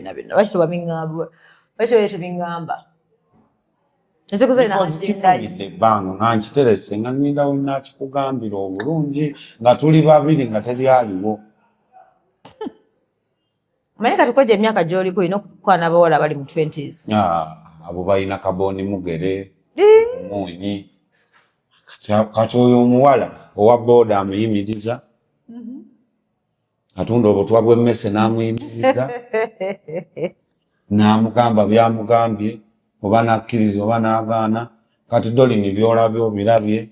Lwaki wabingamba? Lwaki wetu bingamba? Ese kuzo ina ndinde banga nga nkiterese nga ninda wina kikugambira obulungi nga tuli babiri nga teri aliwo. Manye katukoje emyaka gy'oliko ino kukwana abawala bali mu 20s. Abo balina kaboni mugere munyi kati oyo omuwala owa boda amuyimiriza atunda obutwa bw'emmese n'amuyimiriza n'amugamba byamugambye oba nakkiriza oba n'agaana kati Dolini byolabyo birabye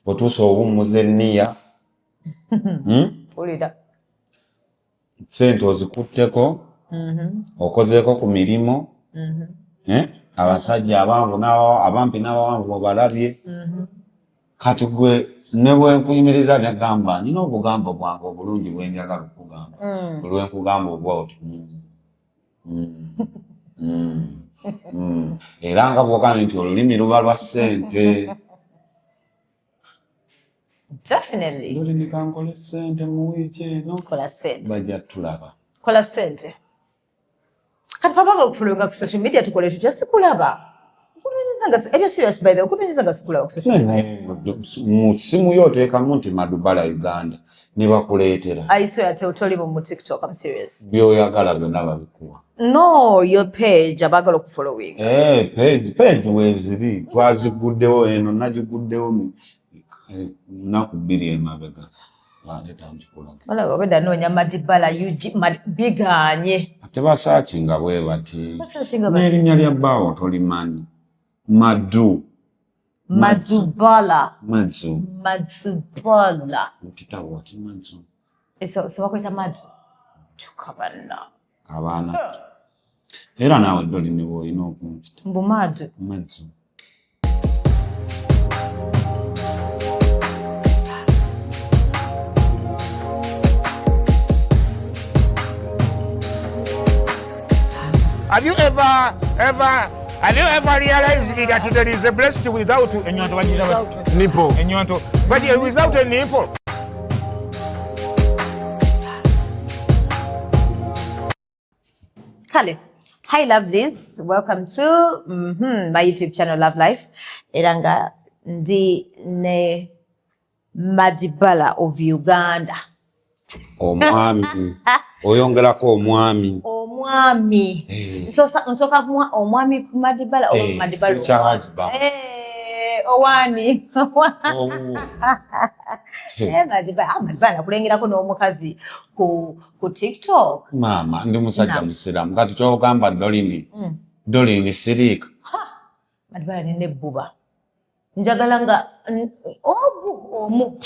otuusa obuumuza enniya sente ozikutteko okozeeko ku mirimu abasajja abanvu abampi n'abawanvu obalabye kati gwe ne bwe nkuyimiriza negamba nina obugambo bwange obulungi bwe njagala okugamba olwenkugamba obwa oti era nga bwogambye nti olulimi luba lwa ssente. Definitely. Dolini kankole ssente mu wiiki eno. Kola ssente. Bajja tulaba. Kola ssente. Kati papa okufulinga ku social media tukole tutya sikulaba. Kunonyezanga ebya serious by the way kunonyezanga sikulaba ku social media. Mu simu y'oteekamu nti Madubala Uganda ne bakuleetera. I swear toli mu TikTok, I'm serious. By'oyagala byonna babikuwa. No, your page abagala okufollowing. Page weziri twaziguddewo eno nagiguddewo naku 2 emabega. Wala wabeda noonya Madibala biganye. Ate basaakinga bwe bati. Basaakinga bati. N'erinnya lya bbaawo tolimanyi. Madubala. Madzubala. Mpitawo ati Madzu. So bakweta Madzu. Tukabana. Abaana. Era naawe Dolini bw'olina okumpita. Mbu Madzu. Madzu. Have you ever realized that there is a breast without a nipple? But without a nipple. Kale. Hi lovelies, welcome to my YouTube channel Love Life. Eranga ndi ne Madibala of Uganda. Omwami. Oyongerako omwami. Omwami. Nsoka omwami Madibala o Madibala. Future husband. Owani. Madibala kulengerako n'omukazi ku TikTok. Mama ndi musajja musiramu kati kyogamba Dolini siriika. Madibala nene bbuba. Njagala nga omu.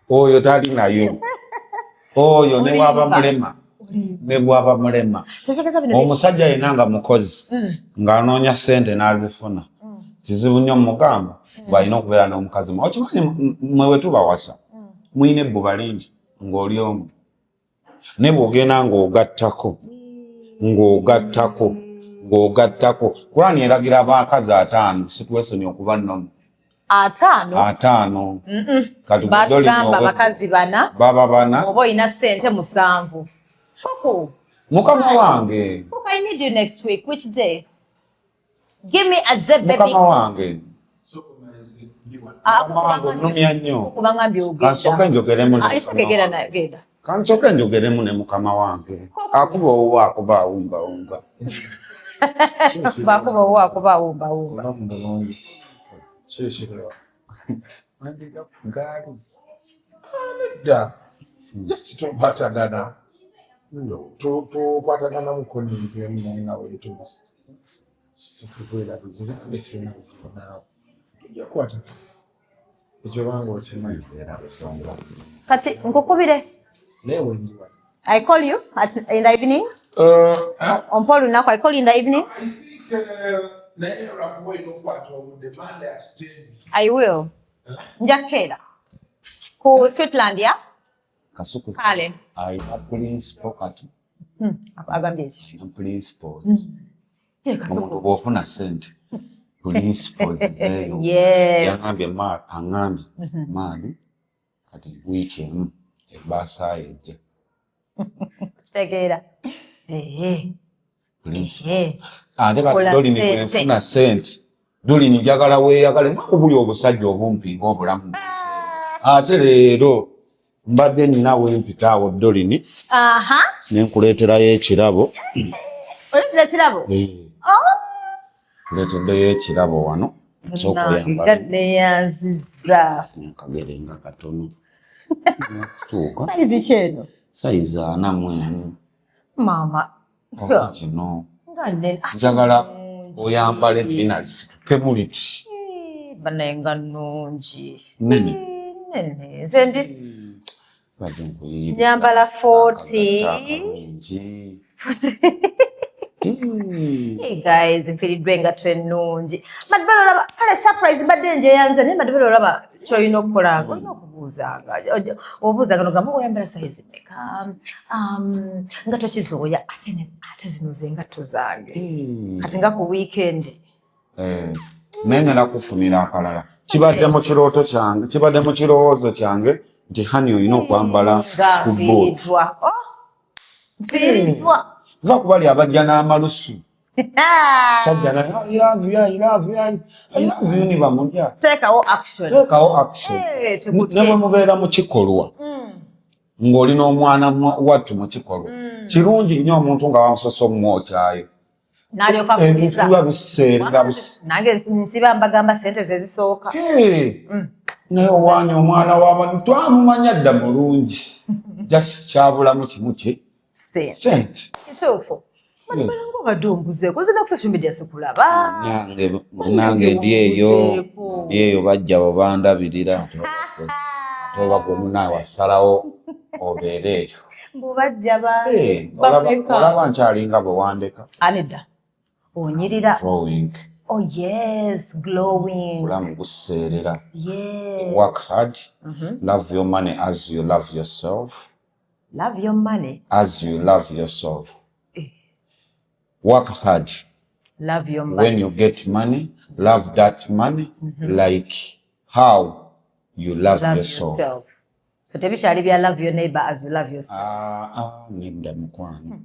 Oyo tali nayo. Oyo ne bwaba mulema. Ne bwaba mulema. Omusajja yenanga mukozi ng'anoonya ssente n'azifuna. Kizibu nnyo mugamba bw'alina okubeera n'omukazi. Okimanyi mwe we tubawasa muyina ebbuba lingi ng'oli omu. Ne bw'ogenda ng'ogattako. Kurani eragira abakazi 5 situation okuba nnomu. 5. Kati batugamba abakazi 4. Baba 4. Oba oyina ssente 7. Mukama wange. I need you next week. Which day? Give me a zip baby. Mukama wange. Mukama wange nnumya nnyo. Kubangambye ogenda. Kansoke njogeremu ne. Isokegera na genda. Kansoke njogeremu ne mukama wange. Akuba owo akuba umba. Bakuba owo akuba umba. Cheshira. Mandika gari. Da. Just to patagana. No, to patagana mukoni mpemu na wetu. Sikukwela bigize besina zikona. Yakwata. Ejo bango chimanyi era busonga. Kati nkukubire. Leo ndiwa. I call you in the evening. On Paul Nako, I call you in the evening. I will. Njakeda. Ku Switzerland, yeah? Kasuku. Kale. I have principal kati. Agambye ki? Principals. Omuntu bw'ofuna ssente. Principals zeeyo. Yes. Yangambye angambye maani kati wiiki emu ebbaasa ejja Kitegeera. Ate kati Dolini bw'enfuna ssente. Dolini njagala weeyagale nfa kubuli obusajja obumpi ng'obulamu. Ate leero mbadde ninawe mpita awo Dolini. Ne nkuleeterayo ekirabo. Oleetera ekirabo? Kuleeteddeyo ekirabo wano. Neyanziza. Nkagere nga katono. Saizi kyeno? Saizi 41. Mama. Kino. Njagala oyambala ebbinalisi pemuliti. Banayenga nnungi. Nene. Nze ndi nyambala 40. Hey guys, mfiiriddwe nga twennungi. Madibala olaba kale surprise mbadde nje yanze naye Madibala olaba ky'olina okukolanga olina okubuuzanga. Obuuzanga n'ogamba oyambala size mmeka? Engatto kizooya ate zino ze engatto zange. Kati nga ku weekend. Nengenda kufunira akalala. Kibadde mu kirooto kyange, kibadde mu kirowoozo kyange nti hani olina okwambala ku boot. Mfiiriddwa. Nva kubali abajja n'amalusu. Sajja na I love you ni bamulya. Teekawo action. Ne bwe mubeera mu kikolwa. Ng'olina omwana wattu mu kikolwa. Kirungi nnyo omuntu nga wamusosa omwokyayo. N'alyoka ebikolwa biseera nange nsiba mbagamba ssente ze zisooka. Naye owaanya omwana w'abantu twamumanya dda mulungi. Just kyabulamu kimu kye ssente. Kituufu. Madibala ng'obadde ombuzeeko nze naku social media sikulaba. Nange ndi eyo bajja bobandabirira toba gwe munaawe wasalawo obeere eyo. Mbubajja olaba nkyalinga bwe wandeka. Anedda onyirira. Glowing. Oh yes, glowing. Bulamu buseerera. Yeah. Work hard. Love your money as you love yourself. Love your money as you love yourself. Work hard. Love your money. When you get money, love that money like how you love yourself. So tebikyali bya love your neighbor as you love yourself. Nidda mukwano.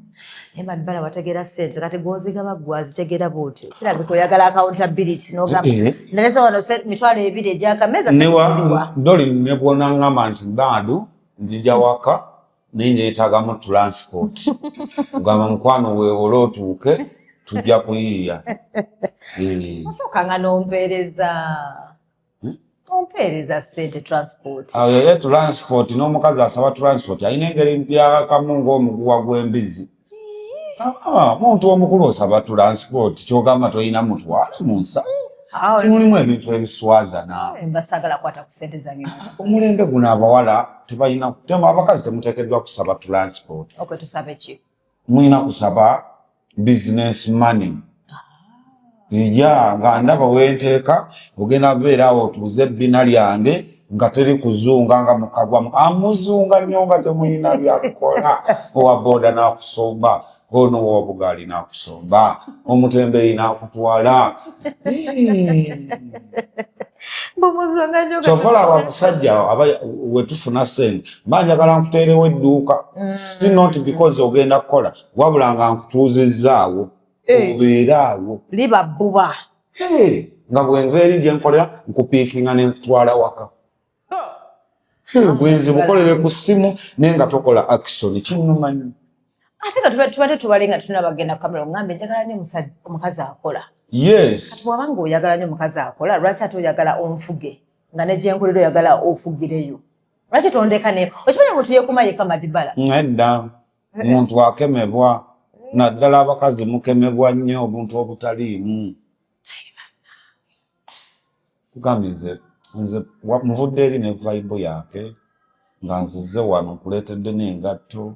Naye Madibala wategeera ssente kati gw'ozigaba ggwe azitegeera bw'otyo. Kirabika oyagala accountability n'ogamba. Nalese wano mitwalo 2 egyakameza. Dolini ne bw'onaŋŋamba nti bado nzija waka naye neetaagamu transport. Ogamba mukwano weewole otuuke tujja kuyiiya. Osookanga n'ompeereza. Ompeereza ssente transport. Ye transport n'omukazi asaba transport alina engeri byakamu ng'omuguwa gw'embizi. Muntu omukulu osaba transport kyogamba tolina mutwale mu nsa. Kimulimu ebintu ebiswaza naawe. Mbasagala kwata ku ssente zange. Omulembe guno abawala tebalina abakazi temuteekeddwa kusaba transport. Tusabe ki? Mulina kusaba business money. Nga ndaba wenteeka ogenda beera awo otuuze ebbina lyange nga teri kuzunga nga mukagwamu. Amuzunga nnyo nga temulina byakukola. Owa booda n'akusomba. Ono w'obugaali n'akusomba. Omutembeeyi n'akutwala. Kyovola abasajja wetufuna ssente banjagala nkuteerewo edduuka. Still not because ogenda kukola wabula nga nkutuuzizzaawo. Obeera awo. Liba bbuba. Nga bwenva eri gye nkolera nkupiikinga ne nkutwala waka. Bwenzi bukolere ku ssimu naye nga tokola action kinnuma nnyo. Ate nga tubadde tubale nga tulina bagenda ku kamera oŋŋambe njagala nnyo omukazi akola. Yes. Kati bw'obanga oyagala nnyo omukazi akola lwaki ate oyagala onfuge nga ne gye nkolera oyagala ofugireyo? Lwaki tondeka ne okimanyi omuntu yeekuma yekka Madibala? Edda omuntu akemebwa naddala abakazi mukemebwa nnyo obuntu obutaliimu. Kugambye nze muvudde eri ne vibe yake nga nzize wano kuleetedde n'engatto.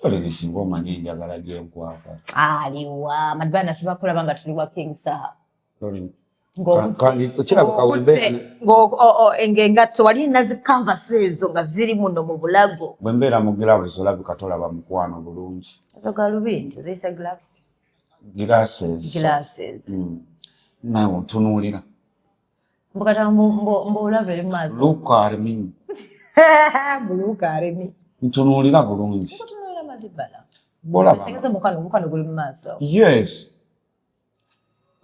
Dolini singa omanyi enjagala gyenkwaka. Aliwa Madibala nasiba kulaba nga tuli wa King Saha. Ng'engatto wali nazi canvas ezo nga ziri muno mu bulago. Bwe mbeera mu gloves olabika tolaba mukwano bulungi. Ezo galubindi oziyisa gloves? Glasses. Naye ontunuulira. Mbukata mbulava eri maaso. Look at me. Look at me. ntunuulira bulungi. Kutunuulira Madiba. Bolaba. Segeza mukano guli mu maaso. Yes.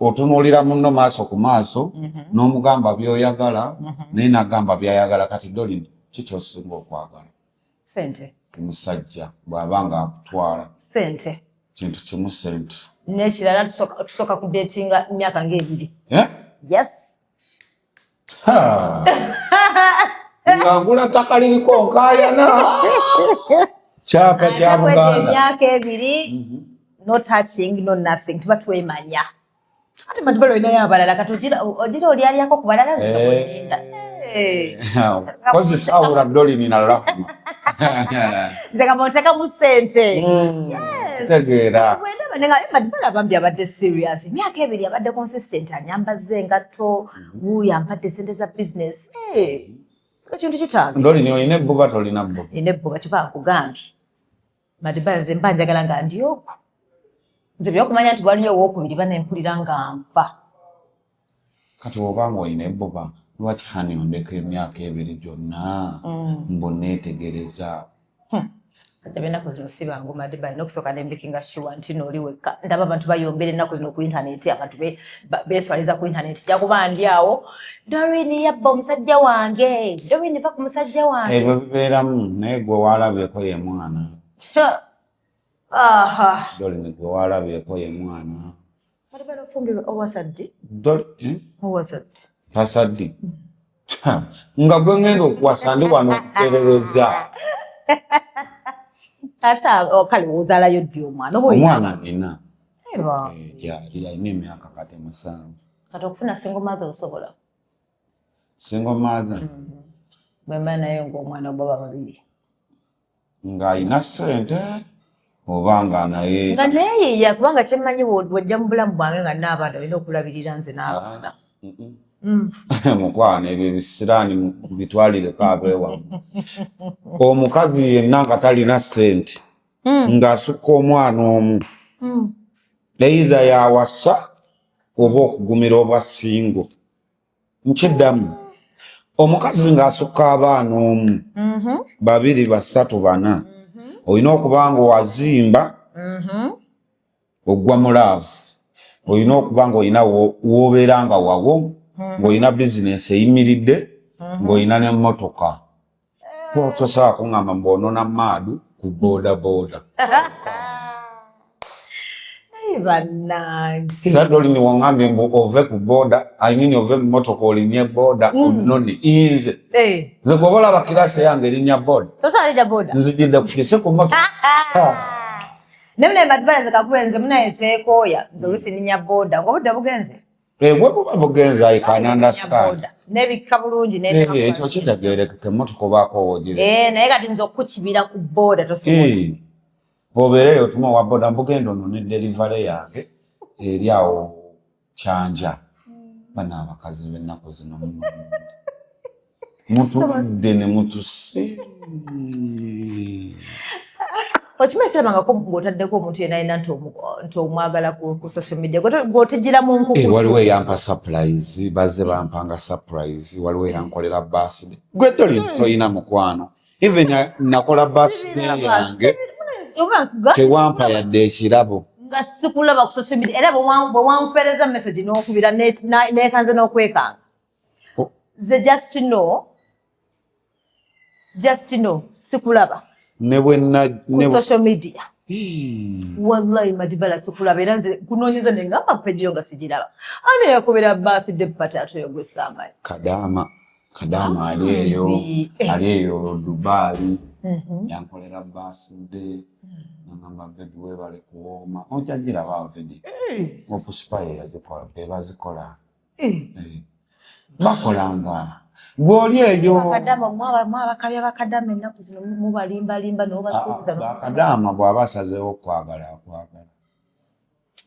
Otunuulira munno maaso ku maaso n'omugamba by'oyagala naye n'agamba by'ayagala kati Dolly kikyosinga okwagala. Sente. Omusajja bw'aba nga akutwala. Sente. Kintu kimu sente. N'ekirala tusooka kudeetinga myaka ng'ebiri. Yes. Ngangula ttaka liriko nkaayana. Kyapa kya Buganda. Emyaka ebiri, no touching, no nothing. Tuba twemanya. Ate Madiba olinayo abalala kati ogira oli alyako ku balala zitakulinda. Kozi sawula Dolly nina rahma. Nze nga monteka mu ssente. Tegeera. Madiba abambi abadde serious. Emyaka ebiri abadde consistent anyambazze engatto, wuuyo ampadde ssente za business. Ekintu kitange. Dolly ni olina ebbuba tolina bbuba. Ine bbuba kiba nkugambye. Madiba nze mba njagala nga ndyoku. Nze byokumanya nti waliyo owookubiri banempulira nga nfa. Kati obanga olina ebbuba lwaki hani ondeka emyaka ebiri gyonna mbonneetegereza. Kati ennaku zino si bangu Madiba alina okusooka nembikinga sure nti nooli wekka. Ndaba abantu bayombera ennaku zino ku intaneti, abantu beeswaliza ku intaneti. Jakuba ndi awo, Doreen yabba omusajja wange, Doreen va ku musajja wange. Ebyo bibeeramu naye gwe walabyeko ye mwana. Dolly gwe walabyeko ye mwana. Madiba nofumbirwa owasadde? Owasadde. Tasaddi. Nga gwe ngenda okuwasa ndi wano okuperereza. Ate kale ozaalayo ddi omwana? Omwana nina. Eba. Gyali alina emyaka kati 7. Kati okufuna single mother osobola? Single mother. Bwemba nayo ng'omwana baba babiri. Ng'alina ssente oba nga naye. Nga neeyiiya kubanga kyemmanyi bw'ojja mu bulamu bwange nga nina abaana olina okulabirira nze n'abaana. Mukwana ebyo ebisiraani bitwalireko abeewamu. Omukazi yenna nga talina ssente ng'asukka omwana omu leyiza yawasa oba okugumira obwa singo. Nkiddamu omukazi ng'asukka abaana omu 2, 3, 4 olina okuba nga wazimba ogwa mulaavu, olina okuba nga olina w'obeera nga wawo, ng'olina bizinesi eyimiridde, ng'olina n'emmotoka. Tosobola kuŋŋamba mb'onona maadu ku boodabooda. Bannange. Dolly ni waŋŋambye mbu ove ku booda, ove mu mmotoka olinnya booda onone nze. Nze gwe olaba kirasi yange erinnya booda. Tosobola lijja booda? Nzijjidde kukise ku mmotoka. Ne mune Madiba nze kakubenze munaye seekooya oluusi ninnya booda ng'obudde bugenze? Bwe buba bugenze I can understand. Nebikka bulungi ekyo kitegeerekeka emmotoka obaako woogire. Naye kati nze okukibira ku booda tosobola. Obeereyo otuma owa booda mbugenda ono ne delivery yange eri awo Kyanja. Bano abakazi b'ennaku zino mutudde ne mutuse. Okimanyi sirabangako ng'otaddeko omuntu yenna alina nti omwagala ku social media gw'otejjira mu nkuku. Waliwo eyampa surprise, bazze bampanga surprise, waliwo eyankolera birthday. Gwe Dolly toyina mukwano. Even nakola birthday yange tewampa yadde ekirabo. Nga sikulaba ku social media era bwe wampereza message n'okubira neekanze n'okwekanga. Ze just to know sikulaba. Ne social media. Wallahi Madiba sikulaba era nze kunoonyeza ne ngamba page yo nga sigiraba. Ani yakubira birthday party ato gwe Samayi. Kadama ali eyo Dubai. Yankolera birthday. Nangamba baby webale kuwooma. Ojagira baavidi. Opuspaye yazikola bazikola. Bakolanga. Gwoli eyo. Bakadama mwabakabya bakadama ennaku zino mubalimbalimba n'obasuubiza. Bakadama bw'abasazeewo okwagala.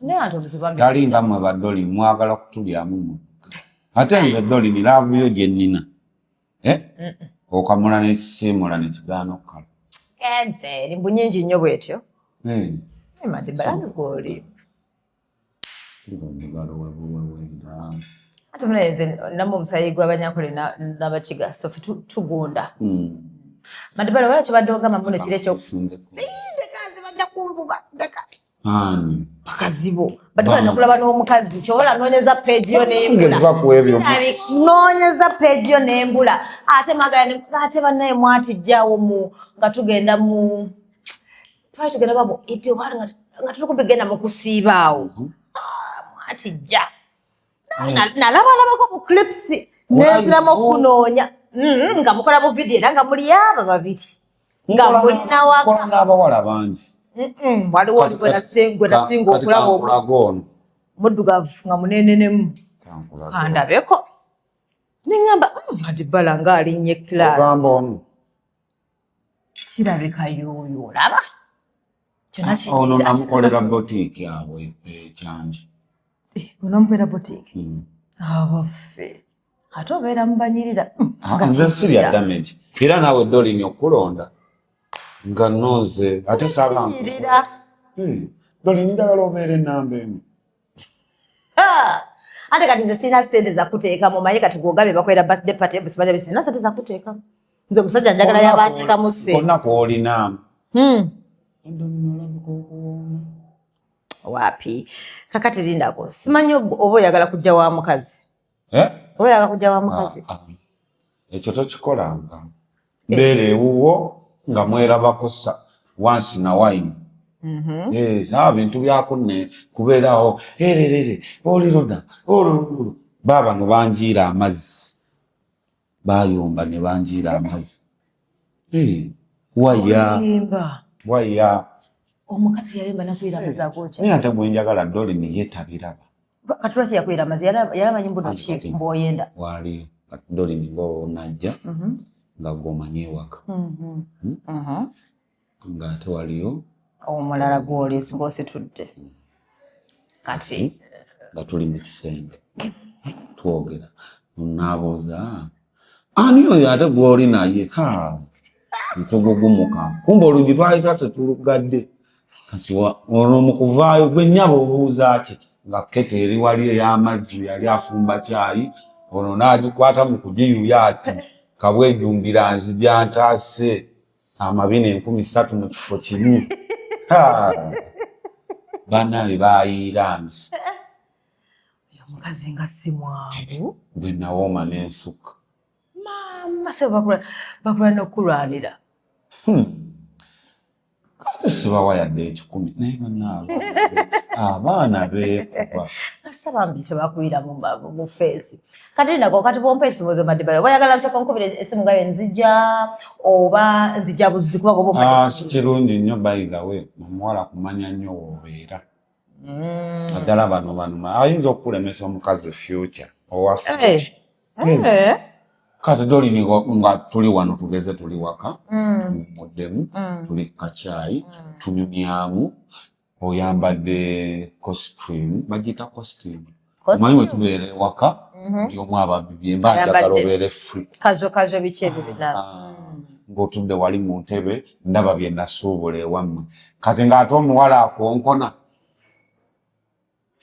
Naye ate obuzibambi. Tali nga mmwe ba Dolly mwagala kutulyamu. Ate nze Dolly ni laavu yo gye nnina. Okamula n'ekisiimula ne kigaana okukala. Kenze ni bunyingi nnyo bwetyo. Madiba gwoli. Ate munayenze namwe omusayi gw'Abanyankole n'Abakiga Sofi tugunda. Madibala wala kibadde ogamba muno kire kyo. Kusindeko. Ndekazi bajja kunvuba ndeka. Ani. Bakazibo. Badibala nakulaba n'omukazi kyobola noonyeza page yo n'embula. Ngeva ku ebyo. Noonyeza page yo n'embula. Ate magana ate bannaye mwatijjawo mu nga tugenda mu twali tugenda babo ite wala nga tuli kubigenda mu kusiibaawo. Mwatijja. Nalabalabako bu clips nenziramu okunoonya. Nga mukola bu video era nga muli aba babiri. Nga mulina waka. Kola n'abawala bangi. Waliwo gwera singa okulaba obulagono. Muddugavu nga munenenemu. Kandabeko. Ningamba Madibala ng'alinnye class. Ogamba ono. Kirabika y'oyo olaba. Kyonna kiri. Ono namukolera boutique awo Kyanja. Onamukolera boutique? Abaffe. Ate obeera mubanyirira. Nze sirya damage. Era naawe Dolly okulonda. Nga noze ate sabanga. Dolly njagala obeere nnamba emu. Ate kati nze sirina ssente za kuteekamu omanyi kati gwogabe bakolera birthday party ebisibaja bisina ssente za kuteekamu. Nze omusajja njagala yabankiikamu ssente. Olunaku olina. Wapi? Kakati lindako. Simanyi oba oyagala kujja wa mukazi. Oba oyagala kujja wa mukazi. Ekyo tokikolanga. Mbeera ewuwo nga mwerabako once na wine. Saa bintu byakunne kubeerawo ererere oliroda olulu baba ne banjiira amazzi bayomba ne banjiira amazzi waya omukazi yayomba nakwira amazzi agookya naye ate bwe njagala Dolly ne yeetabiraba kati lwaki yakwira amazzi yalamanyi mbuno ki mbwoyenda wali Dolly ng'onajja nga gwomanyi ewaka ng'ate waliyo omulala gw'olesi ng'ositudde kati nga tuli mu kisenge twogera naabuuza ani oyo ate gw'oli naye netugugumuka kumba olugi twali tetulugadde kati ono mu kuvaayo gwe nnyaba obuuza ki nga kete eri wali ey'amazzi yali afumba caayi ono n'agikwata mu kugiyuya ati kabwejumbira nzija ntaase amabina 3000 mu kifo kimu banawe bayiranzi omukazi nga si mwangu bwe nawooma n'ensukka mama se bakula n'okulwanira kati sibawa yadde 10 naye banaabo abaana beekuba asabambi tebakwira mu feesi kati nako kati bompa ekisobozo Madibala bayagala nsoko nkubira esimu ngayo nzija oba nzija buzzi kuba gobo si kirungi nnyo by the way omuwala kumanya nnyo woobeera naddala bano ayinza okukulemesa omukazi future owa future kati Dolly nga tuli wano tugeze tuli waka muddemu tuli kacaayi tunyumyamu oyambadde costume bagita costume omanyi we tubeera ewaka nti omu ababibye mba njagala obeere free kazo biki ebirina ng'otudde wali mu ntebe ndaba bye nasuubula ewammwe kati ng'ate omuwala akonkona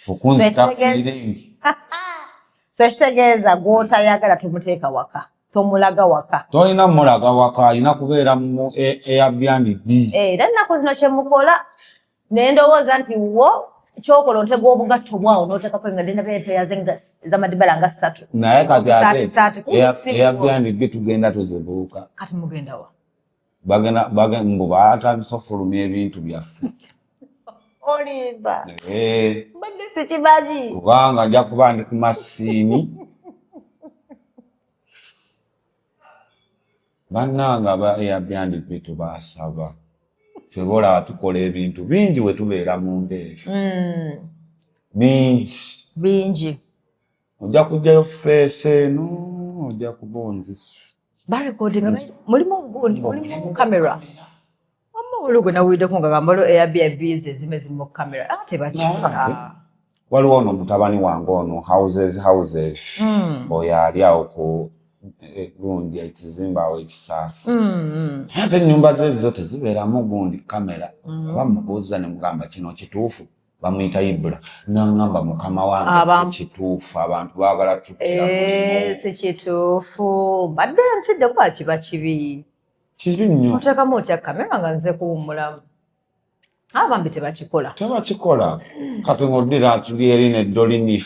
okunzita fiiringi so ekitegeeza gw'otayagala tumuteeka waka tomulaga waka tolina mulaga waka alina kubeera mu Airbnb era ennaku zino kyemukola nendowooza nti wo kyokola otegwa obugatto bwawo n'oteekako nga ndina empeeya za Madibala nga 3 naye kati ate Airbnb tugenda tuzibuuka kati mugenda wa mbu baatandise ofulumya ebintu byaffe olimba badde sikimanyi kubanga nja kuba ndi ku masiini bannanga ba Airbnb tubaasaba ffe boolaba tukola ebintu bingi we tubeera mu ndeere bingi ojja kujjayo feesi eno ojja kubonzisa barekodinga mulimu obugundi mulimu kamera olugo nawuliddeko nga gambalo Airbnb ezime zirimu kamera ate bakikola waliwo ono mutabani wange ono houses oyo ali awo ku gundi ekizimba awo ekisaasi ate ennyumba zezo tezibeeramu gundi kamera kuba mubuuza ne mugamba kino kituufu bamuyita Ibra n'angamba mukama wange kituufu abantu baagala tuttira si kituufu badde ntidde kuba kiba kibi kibi nnyo. Otekamu otya kamera nga nze kuwummulamu. Abambi tebakikola. Tebakikola. Kati ng'oddira tuli eri n'eddolini.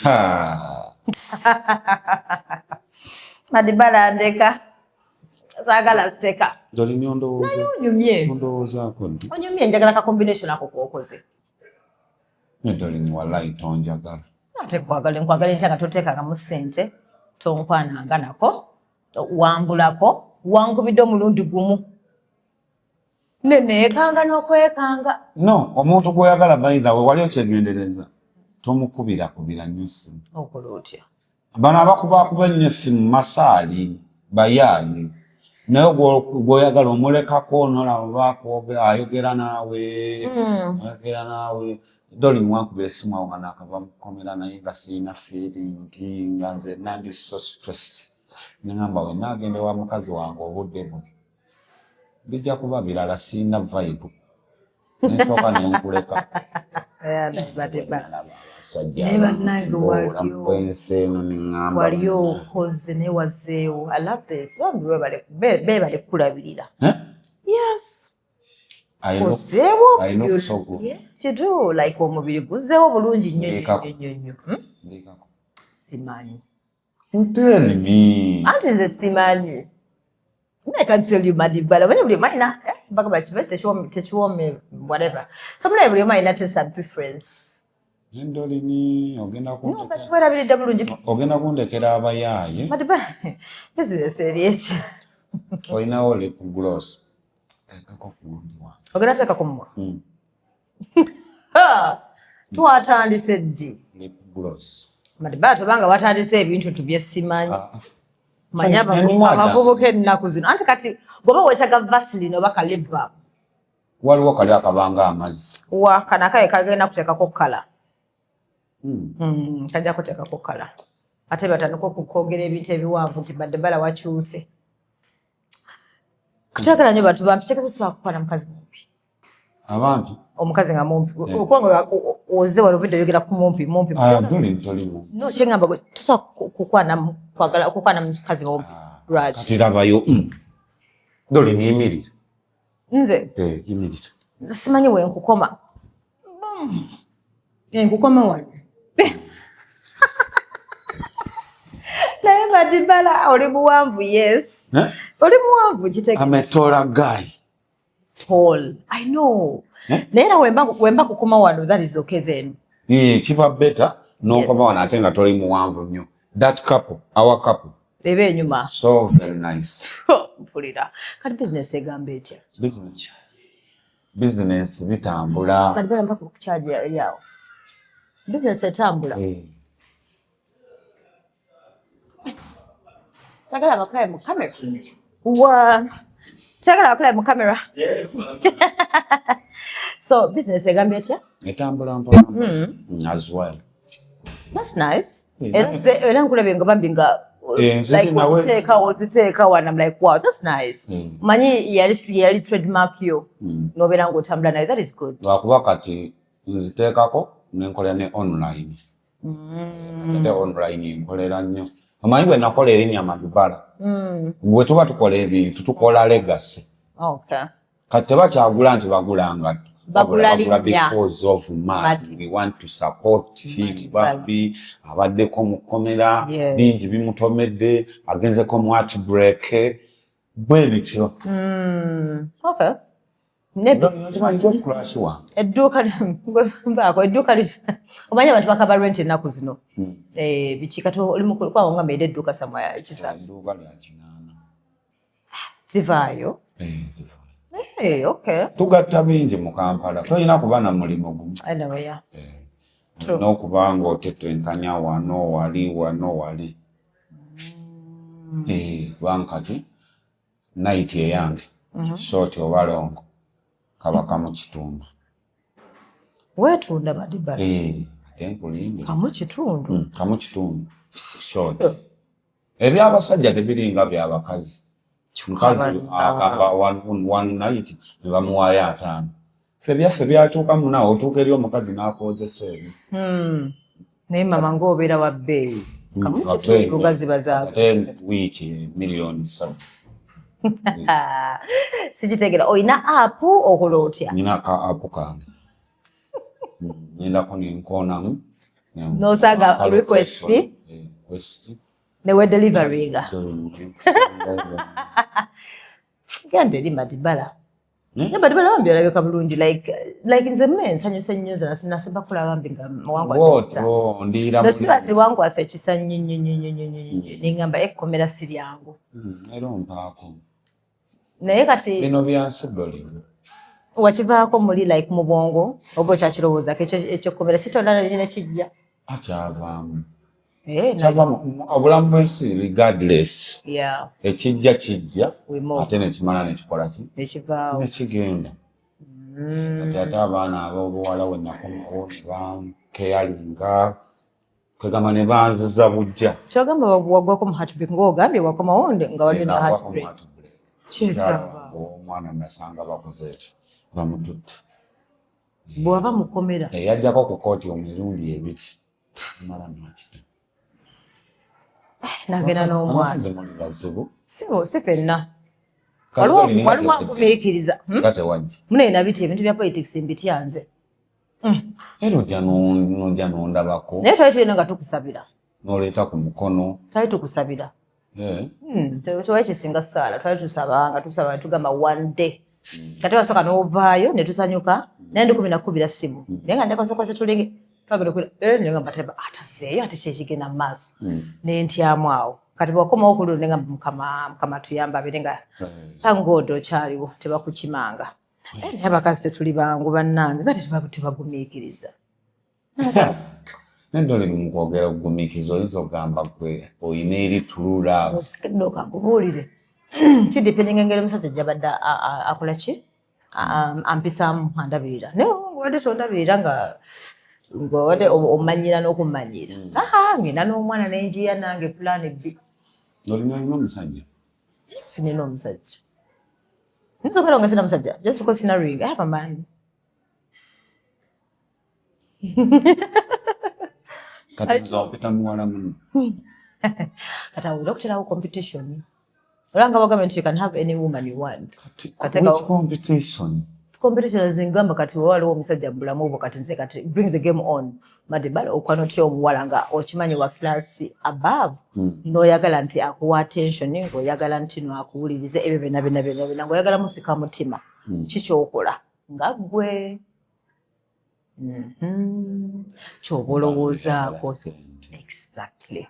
Madibala ndeka. Saagala sseka. Dolini ondowooza. Naye onyumye. Ondowoozaako nti. Onyumye njagala ka combination ako k'okoze. Nedolini wallahi tonjagala. Ate nkwagala ntya nga toteekangamu ssente, tonkwananga nako, wambulako, wankubidde omulundi gumu. Neneekanga n'okwekanga. No, omuntu gw'oyagala bayitha we wali okyegendereza. Tomukubira nnyo essimu. Okola otya? Bano abakuba ennyo essimu masaali, bayaaye. Naye gw'oyagala omulekako n'olaba ayogera naawe. Ayogera naawe. Dolini wankuba essimu awo nga naakava mukomera naye nga sirina feelingi nga nze nandi so stressed. Nengamba we naagende wa mukazi wange obudde buno. Bijja kuba birala sirina vibe. Nensooka nenkuleka. Wali okoze naye wazzeewo. I love this. Bambi beebale kulabirira. Yes. Ozeewo. Yes, you do. Like omubiri guzzeewo bulungi nnyo. Simanyi. Tell me. Anti nze simanyi. I can tell you Madibala. When you mind back about techiwome, whatever. Somebody will mind that is some preference. Ndolini ogenda ku. No, but what have you done? Ogenda kundekera abayaaye. Madibala. Business serious. Oyinawo lip gloss. Ekako kuwa. Ogenda taka kumwa. Twatandise ddi. Lip gloss. Madibala tobanga watandise ebintu tubyesimanyi. Manya abavubuka ennaku zino. Anti kati goba weetaga Vaseline oba ka lip balm. Waliwo kali akabanga amazzi. Kana kaye kagenda kuteekako kkala. Kajja kuteekako kkala. Ate batandika okukwogera ebintu ebiwanvu nti Madibala wakyuse. Kutwagala nnyo bantu bampi kyekese twakukwata mukazi mumpi. Abantu? Omukazi nga mumpi. Okwanga oze wano obidde oyogera ku mumpi. Dolini tolimu. No, kyengamba gwe tusobola kukwana mukazi mumpi. Kati labayo. Dolini yimirira. Nze? Yimirira. Simanyi we nkukoma. Nkukoma wano. Naye Madibala oli muwanvu, yes. Oli muwanvu kitegeeza. I'm a taller guy. Tall. I know. Naye na wemba kukoma wano, that is okay then. Kiba better n'okoma wano ate nga toli muwanvu nnyo. That couple, our couple. Ebe enyuma. So very nice. Mpulira. Kati business egamba etya? Business bitambula. Madibala mpaka okukyajja yawo. Business etambula. Sagala bakulaye mu camera. Sagala bakulaye mu camera. So business egambye etya? Etambula mpola. As well. That's nice. Era nkulabye nga bambi nga like oziteeka wana. I'm like, wow, that's nice. Manyi yali trademark yo. Nobeera ng'otambula nayo. That is good. Lwakuba kati nziteekako nenkolera ne online. Ate online nkolera nnyo. Omanyi bwe nakola erinnya Madibala. Bwe tuba tukola ebintu tukola legacy. Okay. Kati tebakyagula nti bagulanga. Bagula because of money. We want to support him. Babi abaddeko mukomera bingi bimutomedde agenzeko mu heartbreak bwe bityo. Okay. Edduuka omanyi abantu bakaba rent ennaku zino. Biki kati oli mukwawo nga mbeera edduuka somewhere ekisasi. Edduuka lya kinaana. Zivaayo? Zivaayo. Okay. Tugatta bingi mu Kampala. Tolina kuba na mulimu gumu. Anyway, yeah. N'okuba ng'otetenkanya wano wali. Wankati night eyange. Short oba long. Kabaka mu kitundu. Weetunda Madibala? Enkulimbe. Kamu kitundu? Kamu kitundu. Short. Ebyabasajja tebiringa byabakazi. Mukazi one night ne bamuwaayo 5. Ffe byaffe byatuuka munawo otuuka eri omukazi n'akozesa ebyo. Naye mama ng'obeera wa bbeeyi. Kamu kitundu nga ziba zaako. Ate wiiki $1,000,000. Sikitegera oyina app okola otya? Nina ka app kange. Nindako ninkonamu. Nosanga request ne we deliveringa. Gande eri Madibala. Madibala bambi olabika bulungi like nze nsanyuse nnyo nasimba kulaba mbi nga muwangwasa. Nosibasi wangwasa ekisanyu nnyo ningamba ekkomera siryangu. Era ompaako. Naye kati bino byansiboli. Wakivaako muli like mu bwongo oba okyakirowoozaako ekyokomera kitonda ne kijja. Akyavaamu. Kyavaamu obulamu bw'ensi regardless. Ekijja kijja ate nekimala nekikola ki? Nekigenda. Kati ate abaana ab'obuwala we nakomawo ne bankeyalinga kwegamba ne banziza bujja. Kyogamba wagwako mu heartbreak ng'ogambye wakomawo nga wali na heartbreak. Omwana nasanga bakoze ekyo bamututte. Bw'aba mukomera. Yajjako ku kooti emirundi ebiri. Mala nakita. Nagenda n'omwana. Muli bazibu. Si ffenna. Waliwo akumiikiriza. Kate wajja. Muneena biti ebintu bya politics mbityanze. Era ojja n'ondabako. Naye twali tulina nga tukusabira. N'oleeta ku mukono. Twali tukusabira. Tewali kisinga ssaala. Twali tusaba tugamba one day. Kati wasooka n'ovaayo ne tusanyuka naye ndikubira ssimu. Naye nga ndekasooka se tulinge twagenda okwira naye nga mbateba ataseeyo ate kyekigenda mu maaso. Ne ntyamu awo. Kati bwakomawo okuliro ne nga Mukama tuyamba abere nga thank God okyaliwo tebakukimanga. Naye abakazi tetuli bangu bannange nga tebagumiikiriza. Nendole mukwogera okugumiikiriza oyinza okugamba gwe oyina eritulula abo. Osikidde okankubuulire. Kidipendinga engeri omusajja gy'abadde akola ki? Ampisaamu andabirira. Naye wadde tondabirira nga wadde omanyira n'okumanyira. Ngenda n'omwana n'enjiya nange plan B. Olina omusajja? Yes, nina omusajja. Nso okera nga sina musajja. Just because sina ring. I have a man. Kati nzo opita muwala muno. Kati awulira okuterawo competition. Olanga bagamba you can have any woman you want. Which competition? Competition zingamba kati waliwo omusajja bulamu obwo kati nze kati bring the game on. Madibala okwanotya omuwala nga okimanyi wa class above. N'oyagala nti akuwa attention ng'oyagala nti n'akuwulirize ebyo byonna ng'oyagala musika mutima. Kikyokola nga ggwe. Ky'oba olowoozaako. Exactly.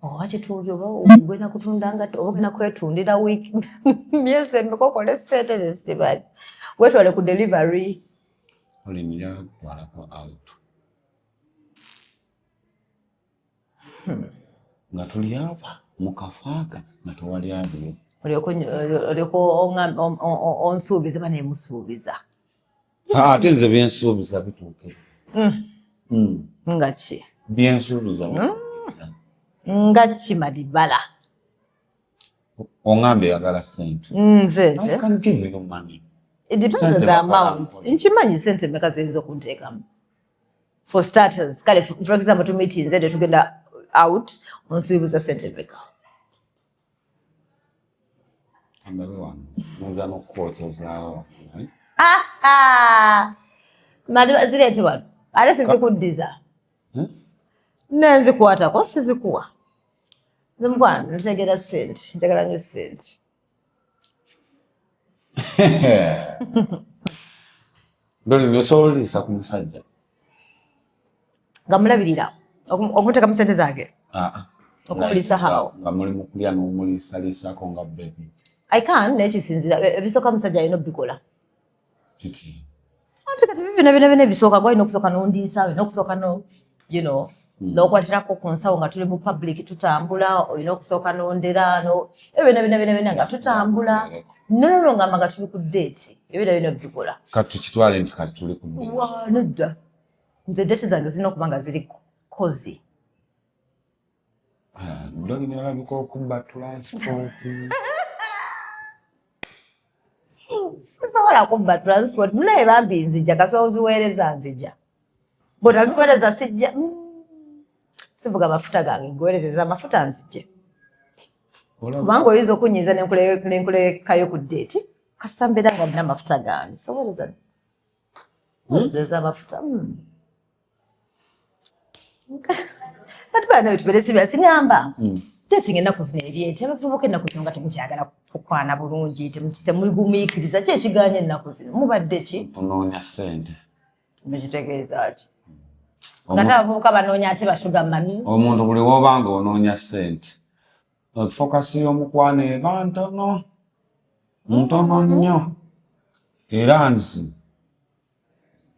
Oba kituubi oba ogenda kutunda ngatto oba ogenda kwetundira wiiki myezi emeka okole ssente ze simanyi. Weetwale ku delivery. Olinira kutwalako out. Nga tuli ava mu kafaaga nga tewali aliwo. Olyoko onsuubiza ba neemusuubiza. Ate nze byensuubiza bituuke. Nga ki? Byensuubiza. Nga ki Madibala? Ongambye yagala ssente. Ssente. I can give you money. It depends on the amount. Nkimanyi ssente mmeka ziyinza okunteekamu. For starters, kale for example to meet nze de tugenda out onsuubiza ssente mmeka. Ambabe wano. Muza n'okukwotezaawo. Madibala zireete wano. Ate sizikuddiza. Nenzikukwatako sizikuwa. Nze mukwano ntegera ssente. Ntegera nnyo ssente. Ndoli osobola oliisa ku musajja. Nga mulabirira. Okumuteekamu ssente zange. Okumuliisa hao. Nga muli mu kulya n'omuliisaliisako nga baby. I can nekisinzira ebisooka musajja alina obikola. Kiti. Ate kati byonna ebisooka gwalina okusooka n'ondiisa olina okusooka n'okwatirako ku nsawo nga tuli mu public tutambula olina okusooka n'ondera byonna nga tutambula. No ngamba nga tuli ku date byonna bikola. Kati tukitwale nti kati tuli ku date. Nedda. Nze date zange zirina okuba nga ziri kozi. Ndoli nalabika okubba transport. Sisobola kubba transport. Munaye bambi nzija kasobola oziweereza nzija. Bw'otaziweereza sijja. Sivuga amafuta gange ngoweerezeza amafuta nzije. kubanga oyinza okunyiiza nenkulekayo ku date kasita mbeera nga nina amafuta gange soboleza ozeza amafuta kati bana wetubeere sibya singamba dating ennaku zino eri enti abavubuka ennaku zino nga temukyagala kukwana bulungi temugumiikiriza ki ekiganya ennaku zino mubadde ki tunoonya ssente nekitegeeza ki nga te abavubuka banoonya ate bashuga mami omuntu buli wobanga onoonya ssente fokasi y'omukwano eba ntono nnyo era nzi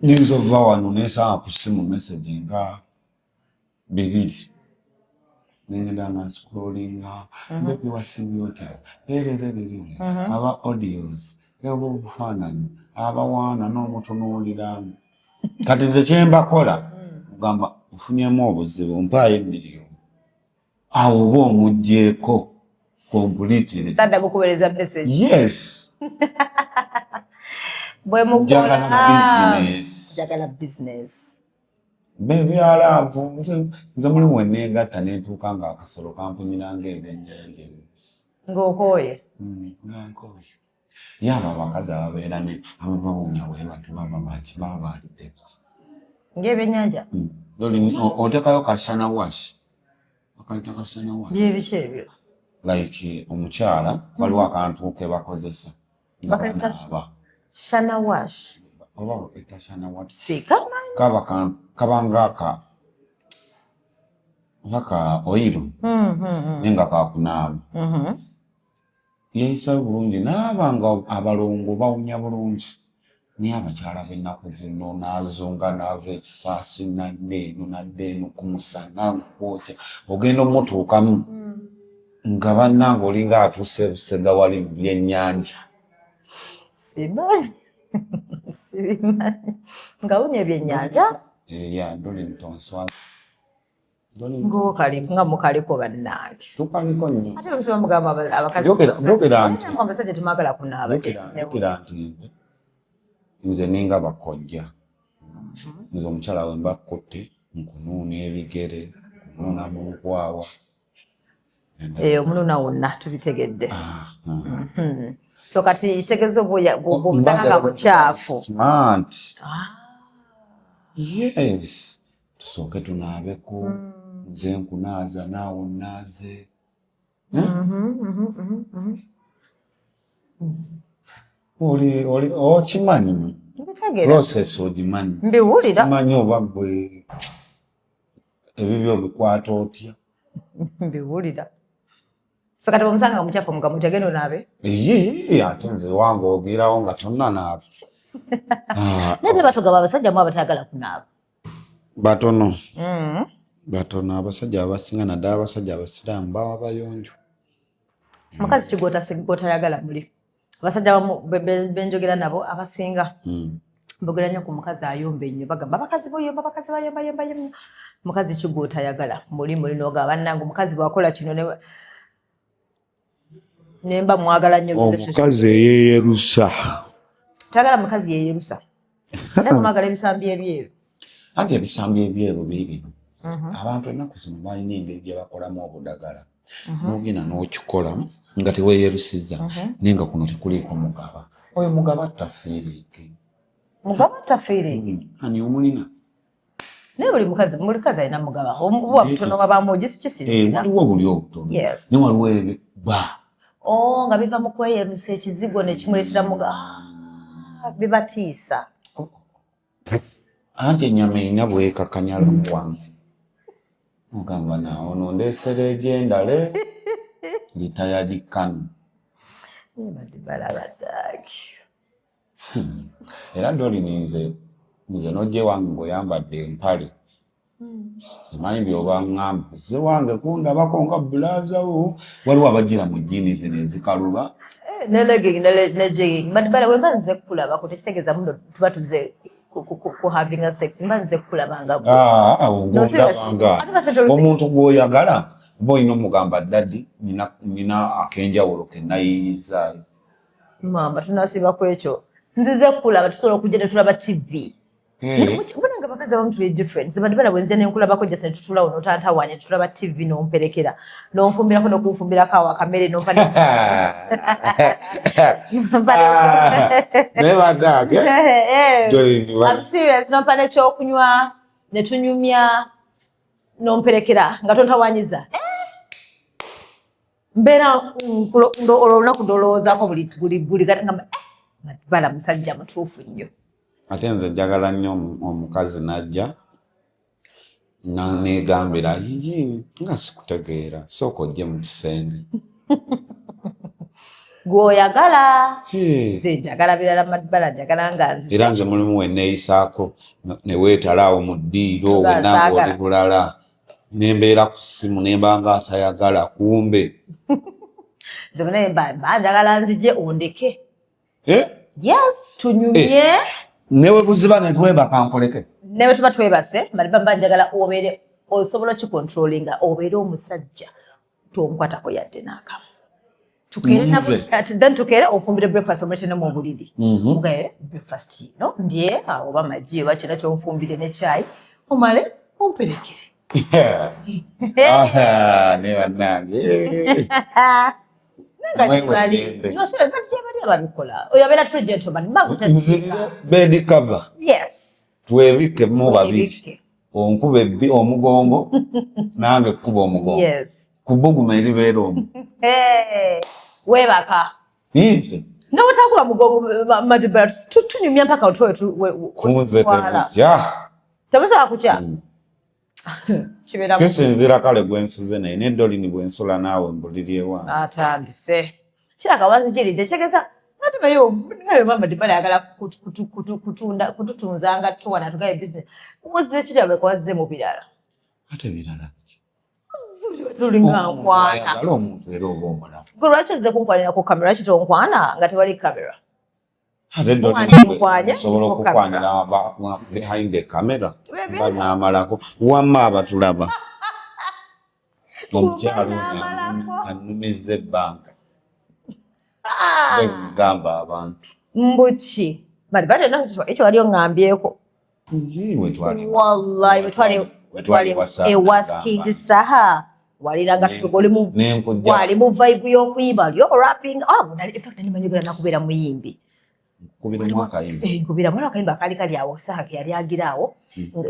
nyinza ova wano neesaba ku ssimu message nga 2 nengenda nga scrollinga bebi wasibye otya aba audios obufaananyi abawaana n'omutunuuliramu kati nze kyembakola kugamba nfunyemu obuzibu mpaayo $1,000,000 awo oba omuggyeko completely tadda kukubereza message yes bwe njagala business bebyalaavu nze mulimu wenneegatta neetuuka nga akasolo kampunyiranga ebyennyanja ng'okooye nga nkooye ye abo abakazi ababeera ababawunya webatu baba baki baba baalidde ng'ebyennyanja oteekayo kasana washi akaita kasana washi byebiki ebyo like omukyala waliwo akantu ke bakozesa bakaita shana wash oba bakaita shana wash sikamanyi kabanga aka oiro nenga kakunaaba yeeyisa bulungi naabanga abalongo bawunya bulungi naye abakyala b'ennaku zino naazunga naava ekisaasi nadde eno ku musana kwokya ogenda omutuukamu nga bannange olinga atuuse Busega wali mu byennyanja simanyi nga wunya ebyennyanja ya Donington Swat ng'okali nga mukaliko bannange tukaliko nnyo ate bwe bamugamba abakazi jogera nti abasajja temwagala kunaaba jogera nti nze ninga bakojja nze omukyala we mbakutte nkunuuna ebigere nkunuuna mu nkwawa omunuuna wonna tubitegedde so kati kitegeeza bw'obusanga nga bukyafu smart yes tusooke tunaabeko nze nkunaaza naawe onnaaze oli okimanyi process ogimanyi mbiwulira simanyi oba gwe ebibyo bikwata otya mbiwulira so kati omusanga nga mukyafu nga mutegenda onaabe ate nze wange ogirawo nga tonna naabe naye te batugaba abasajja mu abatayagala kunaaba batono batono abasajja abasinga naddala abasajja abasiraamu baba bayonjo mukazi kigotayagala muli abasajja benjogera nabo abasinga mbogera nnyo ku mukazi ayomba ennyo bagamba abakazi bayomba abakazi bayomba mukazi kigotayagala muli noga bannange omukazi bwakola kino nemba mwagala nnyo omukazi eyeyerusa tagala mukazi yeyerusa naye mwagala ebisambi ebyeru anti ebisambi ebyeru biibino abantu ennaku zino balina engeri gye bakolamu obudagala n'ogenda n'okikola nga teweeyerusizza naye nga kuno tekuliiko mugaba oyo mugaba tafiiriike ani omulina naye buli mukazi alina mugaba obuwa butono babaamu ogisikisirira waliwo buli obutono naye waliwo ebibba nga biva mu kweyerusa ekizigo nekimuleetera mugaba bibatiisa anti ennyama erina bwekakanya lumuwanvu ogamba naawo nondeesera egyendale litayadikanu era ndolininze nojje wange ng'oyambadde empale simanyi byobaŋŋamba ze wange kundabako nga bulaazawo waliwo abajjira mu jjiini zino ezikaluba neleging madibala wemba nze kukulabako tekitegeeza muno tuba tuze ku having a sex mba nze kukulabanga omuntu gw'oyagala oba olina omugamba ddaddi nina ak'enjawulo ke nayiyiza mamba tunasiba ku ekyo nzize kukulaba tusobola okujja ne tulaba tv bona nga Because I'm totally different. Ze madibala bwenze ne nkulabako just ne tutula ono tantawanya tulaba TV no mperekera. No mfumbira kono kufumbira kawa kamere no mpane. Never dog. I'm serious. No mpane chokunywa ne tunyumya no mperekera nga tontawanyiza. Mbera olunaku ndolowoozaako buli kati ngamba madibala musajja mutuufu nnyo. Ate nze njagala nnyo omukazi najja negambira nga sikutegeera sooka ojje mu kisenge. Gw'oyagala nze njagala birala madibala njagala nga nzise. Era nze mulimu we neeyisaako ne weetalaawo mu ddiiro wenanga oli bulala nembeera ku ssimu nemba nga atayagala kumbe. Nze munaye njagala nzije ondeke. Yes, tunyumye. Newe buziba ne twebaka nkoleke. Newe tuba twebase maliba njagala obeere osobola kikontrolinga obeere omusajja tonkwatako yadde n'akamu. Tukere nabo then tukere ofumbire breakfast omulete no mu buliri. Mugaye breakfast no ndiye oba maji oba kino kyonfumbire ne chai omale omperekere. Ne bannange. No, serious, but jebali ababikola. Oyabera true gentleman, mbagutazika. Bed cover. Yes. Twebike mu babiri. Onkube omugongo nange kuba omugongo. Yes. Kubuguma eribeera omu. Webaka. Nze. No utakuba mugongo madibala tunyumya mpaka otwe kunze temutya. Tabusa kucha. Kibera kesinzira kale gwensuze naye neddoli ni bwensula naawe mbuliri ewange. Atandise. Kiraka wanzijiridde kyegeza ate bayo ngayo mama dibala yagala kututunzanga tuwana tugaye business. Uze kirabwe kwazze mu birala. Ate birala. Tulinga nkwana. Ayagala omuntu era oba omulamu. Gwe lwaki ozze kunkwanira ku kamera kitonkwana nga tewali kamera? Ate ddoli osobola okukwanira behind the camera. Banaamalako. Wamma abatulaba. Omukyalo anumizza ebbanka. Gamba abantu. Mbuki. Madibala ekyo wali oŋŋambyeko. Wallahi wetwali ewasking saha. Waliranga tutugolimu. Wali mu vibe y'okuyimba. Yo rapping. In fact nimanyigera nakubeera muyimbi. Kubiramu akayimba. Kubiramu akayimba kali awo saha yali agiraawo.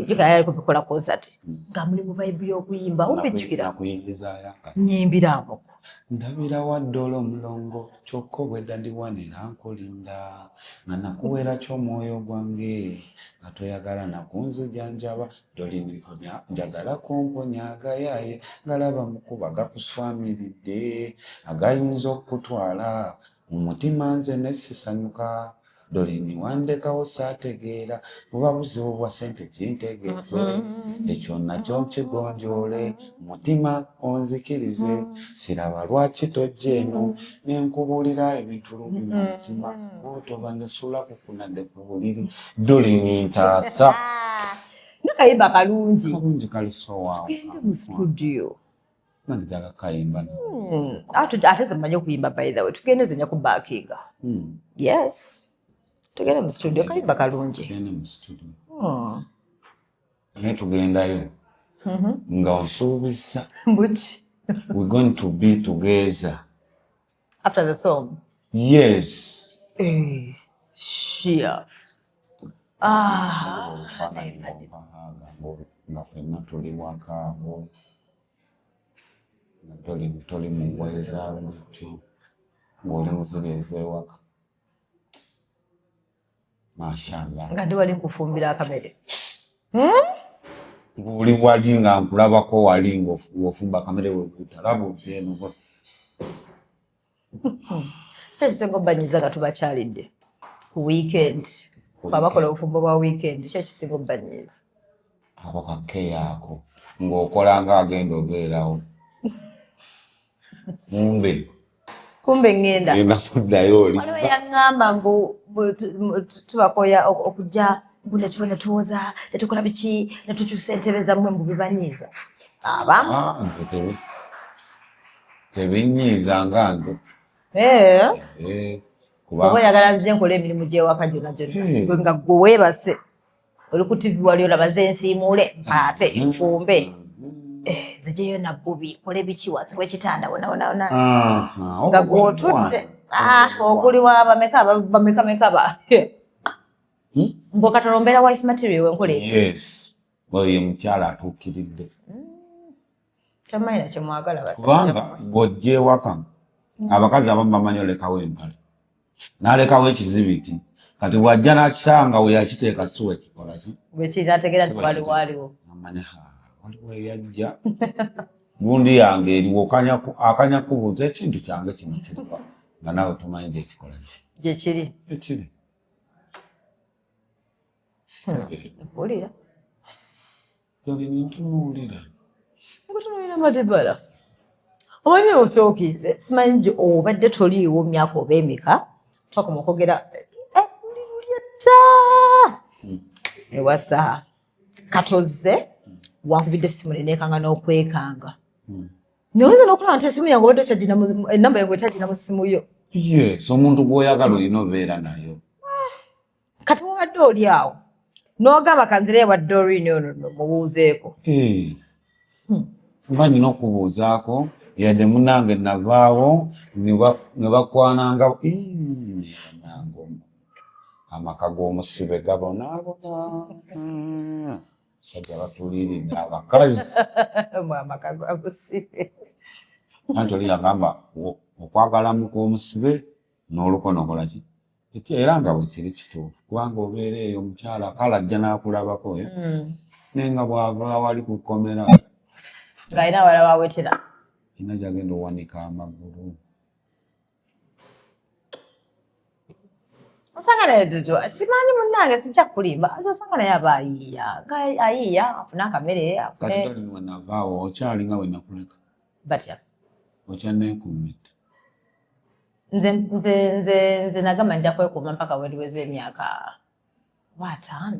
Jika yali kubikola concert. Nga muli mu vibe y'okuyimba. Ombijjukira. Nakuyingizaaya. Nyimbiramo. Ndabira waddoola omulongo kyokka obwedda ndiwanira nkulinda nga nakuweera ky'omwoyo gwange nga toyagala nakunzijanjaba doli njagala kumponya agayaye galaba mukuba gakuswamiridde agayinza okutwala mu mutima nze nesisanyuka doli niwandekawo saategeera buba buzibu bwa ssente kintegeeze ekyo nakyo nkigonjoole mutima onzikirize siraba lwaki tojja eno nenkubuulira ebintu lubi mu mutima otoba nzesula kukunadde ku buliri doli nintaasa nakayimba kalungi kalisowaawo gende mu studio nandijaga kayimba ate zemanyi okuyimba by the way tugendeze nya ku backinga yes tugenda mu studio kayimba kalungi tugenda mu studio naye tugendayo nga onsuubiza mbuki we're going to be together after the song yes sure nga ffenna tuli wakaabo toli mu ngoye z'abantu ng'oli muzireza ewaka mashallah nga ndi wali nkufumbira akamere oli wali nga nkulabako wali ng'ofumba akamere webutalabudde eno kyekisinga obbanyiza nga tubakyalidde ku weekend abakola obufumbo bwa weekend kyekisinga obbanyiza ako kakeyaako ng'okola nga agenda obeerawo kumbe ngenda kuddayo oli waliwo yaŋŋamba ngu tubakoya okujja ne tuwoza ne tukola biki ne tukyusa entebe zammwe mbu bibanyiiza abamu tebinyiiza nga nze oba oyagala nzije nkola emirimu gy'ewaka gyonna gyonna nga gwe weebase oli ku TV wali olaba ze nsiimule ate enfumbe zijeyo na bubi kole biki wansi w'ekitanda wona nga gw'otudde okuli bameka mbokatolombera wife material wenkola yes oyo mukyala atuukiridde tamayina kyemwagala basa kubanga bw'ojja ewaka abakazi abamu bamanyi olekawo empale n'alekawo ekizibiti kati bw'ajja n'akisanga we yakiteeka si wekikola ki bwekiri ategeera nti waliwo amanya waliwo eyajja gundi yange eriwo akanya kubuuza ekintu kyange kino kiriwa nga nawe tomanyi gyekikola gyekiri ekiri mpulira olini ntunuulira nkutunuulira Matebala omanyi ofyokize simanyi nti obadde toliiwo myaka oba emeka twakoma okwogera lulya dda ewasa katozze wankubidde essimu neneekanga n'okwekanga noyinza n'okulaba nti essimu yange obadde okyagina enamba yange ekyagina mu ssimu yo yes omuntu gw'oyagala olina obeera nayo kati wabadde oli awo n'ogamba kanzire wadde olwini ono mubuuzeeko mba nina okubuuzaako yadde munange navaawo ne bakwananga nange amaka g'omusibe gabonaabona sajja batuliiridde abakazi amaka g'omusibe anti oli yagamba okwagala muk'omusibe n'olukonokola ki era nga bwe kiri kituufu kubanga obeera eyo omukyala akala ajja n'akulabako naye nga bw'ava wali ku kkomera ng'alina awala wawetera ina gyagenda owanika amagulu osanga naye tutu simanyi munnange sijja kulimba ate osanga naye aba ayiiya afune akamere kati gali wenavaawo okyali nga wenakuleka batya okyanneekuumidde nze nagamba nja kwekuuma mpaka wendiweza emyaka 5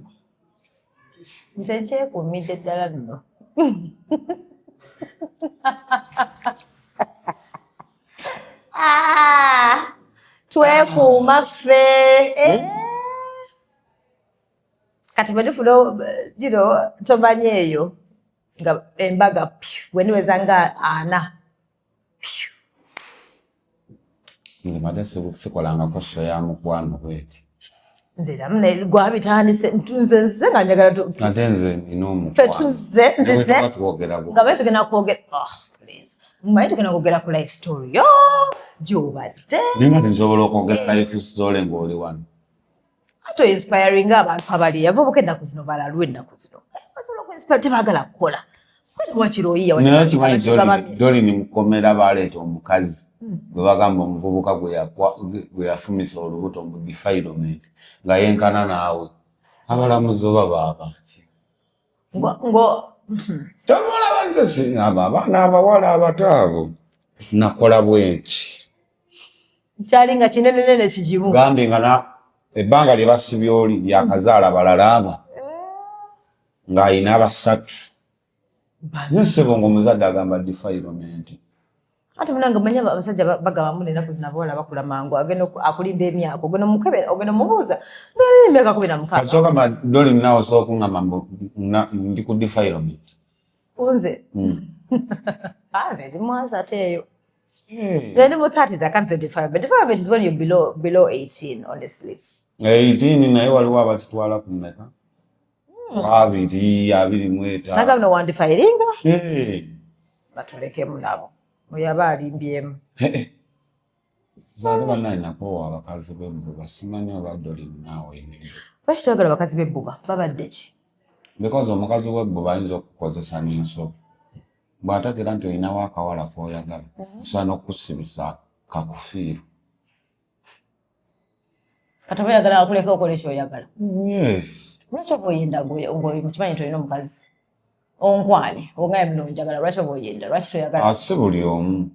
nze nkyekuumidde ddala nno twekuuma ffe kati bwe tufuna tomanyi eyo nga embaga wendiweza nga 4 nze mate sikolangako so ya mukwano bweti nze ramu gwabitandise nze nga njagala ate nze nina ffe tuzze nzize twogerako nga bali tugenda kwogera mmanyi tugenda kwogera ku life story yo gy'obadde naye nga tinsobola okwogera life story ng'oli wano ate inspiring abantu abali yava obuka ennaku zino balalwa ennaku zino basobola okuinspire tebaagala kukola wakiroyiya naye kimanyi doli ni mukomera baleeta omukazi gwe bagamba omuvubuka gwe yafumisa olubuto mu defilement nga yenkana naawe abalamuzi oba baaba ki tabolaba nze sinaba abaana abawala abataabo nakola bwenti kyali nga kinenenene kigimu gambe nga ebbanga lye basibye oli lyakazaala balala aba ng'ayina abasatu nesebo ng'omuzadde agamba defilement ate munange manya abasajja bagabamu nenaku zino abawala bakula mangu agenda akulimba emyaka ogenda mukebera ogenda mubuuza emyaka 16 kasooka doli nawe sookuŋŋamba ndi ku defilement unze nze ndi mwazi ate eyo then mu 30s I can't say defilement is when you're below 18 honestly 18 naye waliwo abatitwala ku mmeka 2 nagamba nowandifiringa batulekemu nabo oyo aba alimbyemu zaali bannayinako abakazi b'ebbuba simanyi oba doli naawe lwaki toyagala abakazi b'ebbuba babadde ki because omukazi w'ebbuba ayinza okukozesa n'ensolo bw'ategera nti olinawo akawala k'oyagala osobola n'okusibisa kakufiiru kati oba oyagala akuleka okola ekyoyagala yes lwaki oba oyenda mukimanyi nti olina omukazi onkwanye ongaye muno njagala lwaki oba oyenda lwaki toyagala si buli omu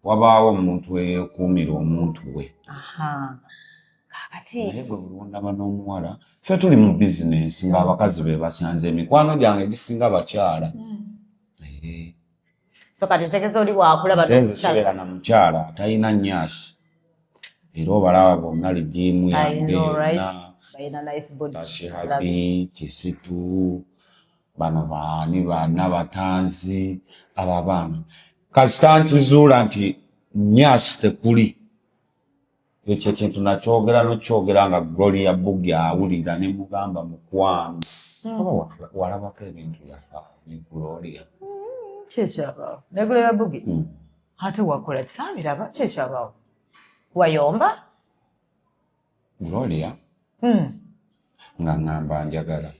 wabaawo omuntu eyeekuumira omuntu we kakati naye gwe buli wondaba n'omuwala ffe tuli mu bizinensi ng'abakazi be basanze emikwano gyange gisinga bakyala so kati nsekeza oli bwakulaba nze sibeera na mukyala talina nyaasi era obalaba bonna ligimu yange yonna Bayina nice body. Tashihabi, Kisitu, bano bana batanzi, ababana. Kasita zuula nti Nyasi tekuli. Ekyo kintu nakyogera nokyogera nga Gloria Bugi awulira ne mugamba mukwano. Oba walabako ebintu yafa ne Gloria. Kyekyabawo. Ne Gloria Bugi? Ate wakola kisabiraba kyekyabawo. Wayomba? Gloria? Nga ngamba njagala.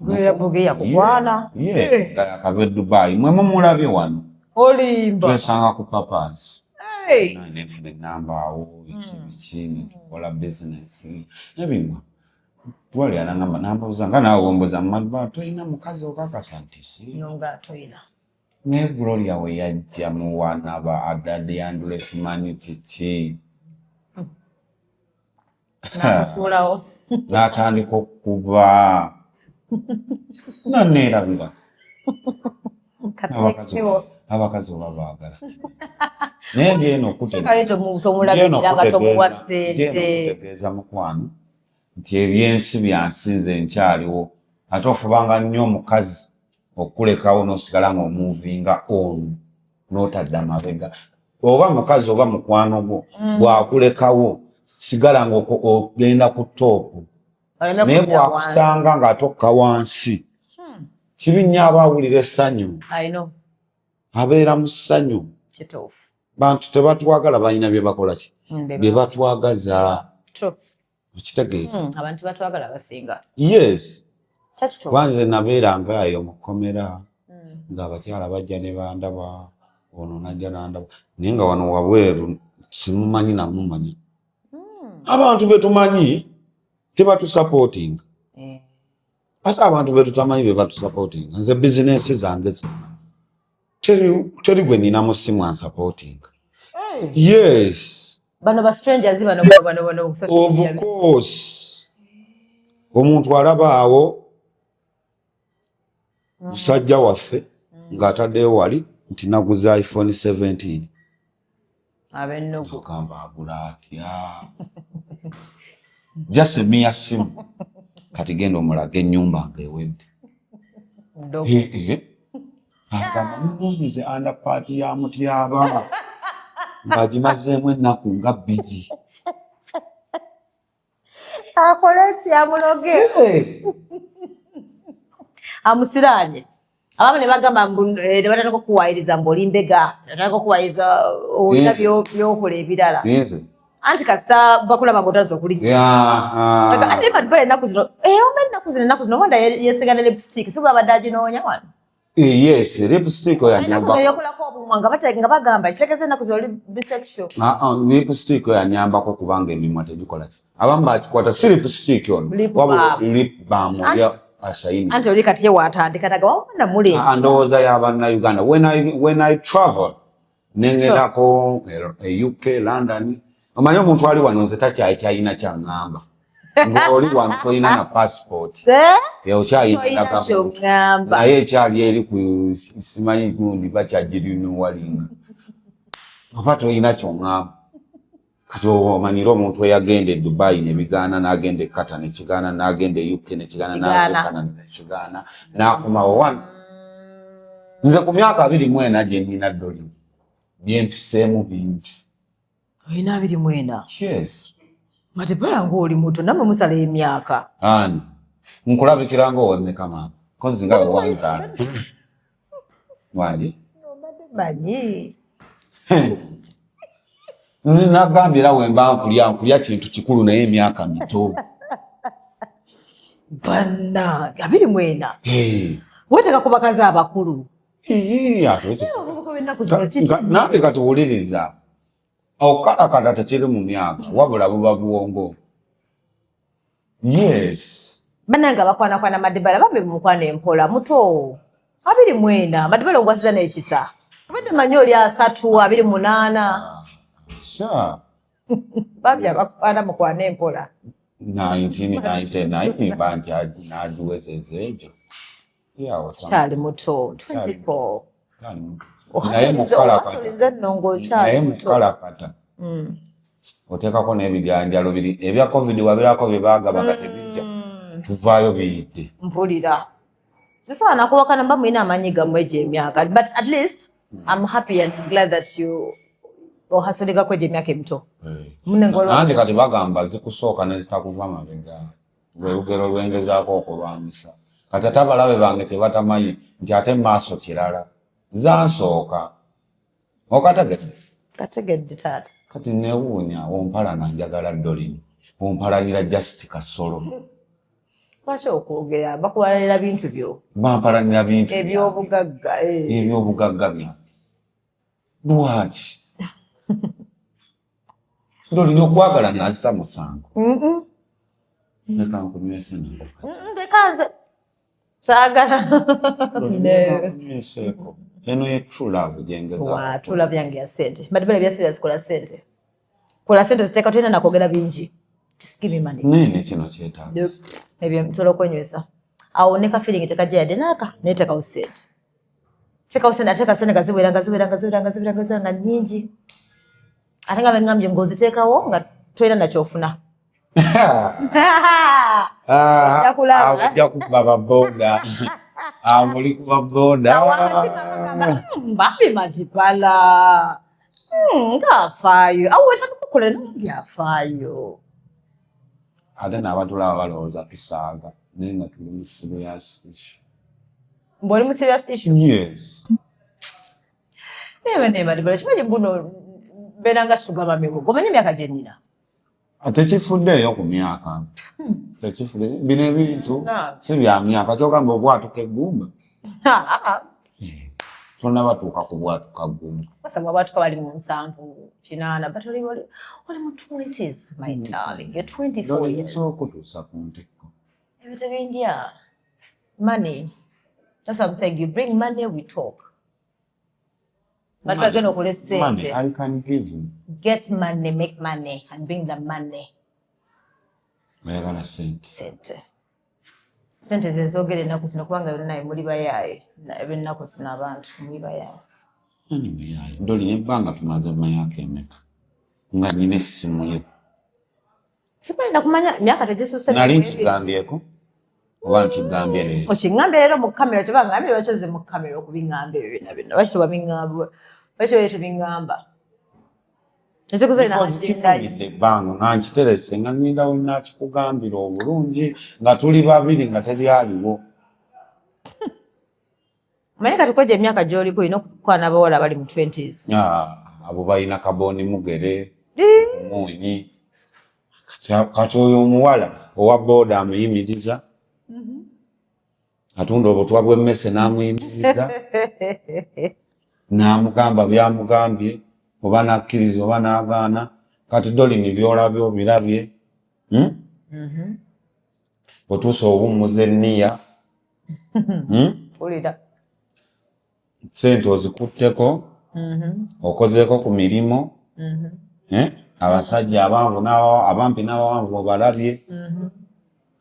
Gloria Bugi yakukwana? Yes, nga yakava Dubai. Mwe mumulabye wano. Olimba. Twesanga ku Papas. Hey. Nefune namba awo ekibikini tukola business. Ebimwe. Twali anangamba namba uzanga nawe womboza mmadba toyina mukazi okakasa nti si. Nyonga toyina. Ne Gloria we yajja mu wana ba adade Andres Maniti. Namusulawo. Natandika okuba. Naneerabira. Abakazi babaagala. Naye ndieno okutegeeza mukwano nti ebyensi byansinze nkyaliwo ate ofubanga nnyo omukazi okulekawo n'osigala ng'omuvinga ono n'otadde amabega oba mukazi oba mukwano gwo bw'akulekawo sigala ng'ogenda ku toopu naye bw'akusanga ng'atokka wansi kibi nnyo abaawulira essanyu abeera mu ssanyu bantu tebatwagala balina bye bakola ki bye batwagaza okitegeera abantu batwagala basinga yes kwanze nabeeranga eyo mu kkomera ng'abakyala bajja ne bandaba ono najja nandaba naye nga wano wabweru simumanyi namumanyi abantu betumanyi tebatusapootinga ate abantu betutamanyi be batusapootinga nze bizinesi zange zonna teri gwe nina mu simu ansapootinga yes bano ba strangers bano of course omuntu alaba awo musajja waffe ng'ataddeyo wali nti naguza iPhone 17 okamba agula atya jasemiya simu kati genda omulaga ennyumba ng'ewedde agamba munoonyeze andapaati ya Mutyaba ng'agimazeemu ennaku nga 2 akole ki amuloge amusiranye abamu ne bagamba ne batandika okukuwaayiriza mb'olimbega natandika okukuwaayiriza olina byokola ebirala anti kasita bakulaba ng'otanza okulinya ate Madiba ennaku zino ennaku zino wanda yeesiga ne lipstick si bwabadde aginoonya wano yes lipstick oyanyamba yokolako obumwa nga bagamba kitegeeza ennaku zino oli bisexual lipstick oyanyambako kubanga emimwa tegikola ki abamu bakikwata si lipstick ono wabula lip balm ya asayini anti oli kati ye watandika naga wawona mulembe ndowooza y'Abannayuganda when I travel nengerako UK London omanyi omuntu ali wano nze takyayina kyaŋŋamba ng'oli wano tolina na passport okyayina naye ekyali eri ku simanyi gundi bakyagirinuwalinga oba tolina ky'oŋŋamba kati omanyire omuntu eyagenda e Dubai ne bigaana n'agenda e Qatar ne kigaana n'agenda e UK ne kigaana n'agenda ne kigaana n'akomawo wano nze ku myaka 24 gye nnina ddoli byempiseemu bingi olina 24 yes Madiba ng'oli muto namwe musala emyaka ani nkulabikira ng'owemmeka maama kozi nga wewanzaala wali manyi nze nagambira wemba nkulya kintu kikulu naye emyaka mito banna 24 weteka ku bakazi abakulu nange kati wuliriza okukalakata tekiri mu myaka wabula buba buwongo yes bannanga bakwanakwana Madiba bambi mukwana empola muto 24 Madiba ngwasiza n'ekisa abadde manyi oli 3 28 sha babya bakwana mukwana empola 1999 banja naduwezeze ejo kyali muto 24 naye mukalakata oteekako n'ebijanjalo biri ebya covid wabirako bye baagaba tebijja tuvaayo biyidde mpulira tusobola nakuwakana mba mulina amaanyi gammwe egy'emyaka but at least I'm happy and glad that you ohasolegako egy'emyaka emito nandi kati bagamba zikusooka ne zitakuva mabega lwe lugero lwengezaako okulwanyisa kati ate abalabe bange tebatamanyi nti ate maaso kirala zansooka kategedde taata kati newuunya ompalana njagala Dolly ompalanira just Kasolo lwaki okwogera bakuwalalira bintu byo bampalanira bintu ebyobugagga bya lwaki Dolly n'okwagala nazza musango leka nkunywese tekanze saagala nkunyweseko eno ye true love gyengezaako true love yange ya sente madibala bya serious kola sente ziteeka tulina nakwogera bingi just give me money nene kino kyetaagisa ebyo nsobola okwenywesa awo ne ka feeling tekajja yadde naaka neetekawo sente ateeka sente nga nnyingi ate nga bengambye ng'oziteekawo nga tolina nakyofuna ajja kuba baboda amuli kuba boda mbapi matipala ngafaayo awo wetakukola nange afaayo ate n'abatulaba balowooza tusaaga naye nga tuli mu serious issue mbwoli mu serious issue yes nematipala kimanyi buno mbeera nga sugama miwogo omanyi emyaka gye nnina tekifuddeeyo ku myaka tekifudde bino ebintu si bya myaka kyogamba obwatuka eggumba tonnabatuuka ku bwatuka ggumba basaba abwatuka bali mu 7-8 but oli mu 20s my darling you're 24 years okutuusa ku ntikko ebyo tebindya money that's what I'm saying you bring money we talk but again okole money sente I can give you get money make money and bring the money oyagala sente sente zezogera ennaku zino kubanga yonnaye muli bayaaye ebyennaku zino abantu muli bayaaye ani muyaye Dolly nebbanga tumaze myaka emeka nga nina essimu ye simanyi nakumanya emyaka tegisusse nali nkigambyeko oba nkigambye leero okiŋŋambye leero mu kamera kyoba ŋŋambye lwakyoze mu kamera okubiŋŋamba ebyo byonna lwaki tobabiŋŋamba lwaki oyo tubiŋŋamba ekikunyidde ebbanga nga nkiterese nga nindawo nakikugambira obulungi nga tuli babiri nga teri aliwo manye kati kwegya emyaka gy'oliko olina okukwana abawala abali mu 20s abo balina kabooni mugere omuunyi kati oyo omuwala owa booda amuyimiriza atunda obutwa bw'emmese n'amuyimiriza n'amugamba byamugambye oba nakkiriza oba n'agaana kati Dolly ni byolabye obirabye otuusa obummuza enniya sente ozikutteko okozeeko ku mirimu abasajja abanvu abampi n'abawanvu obalabye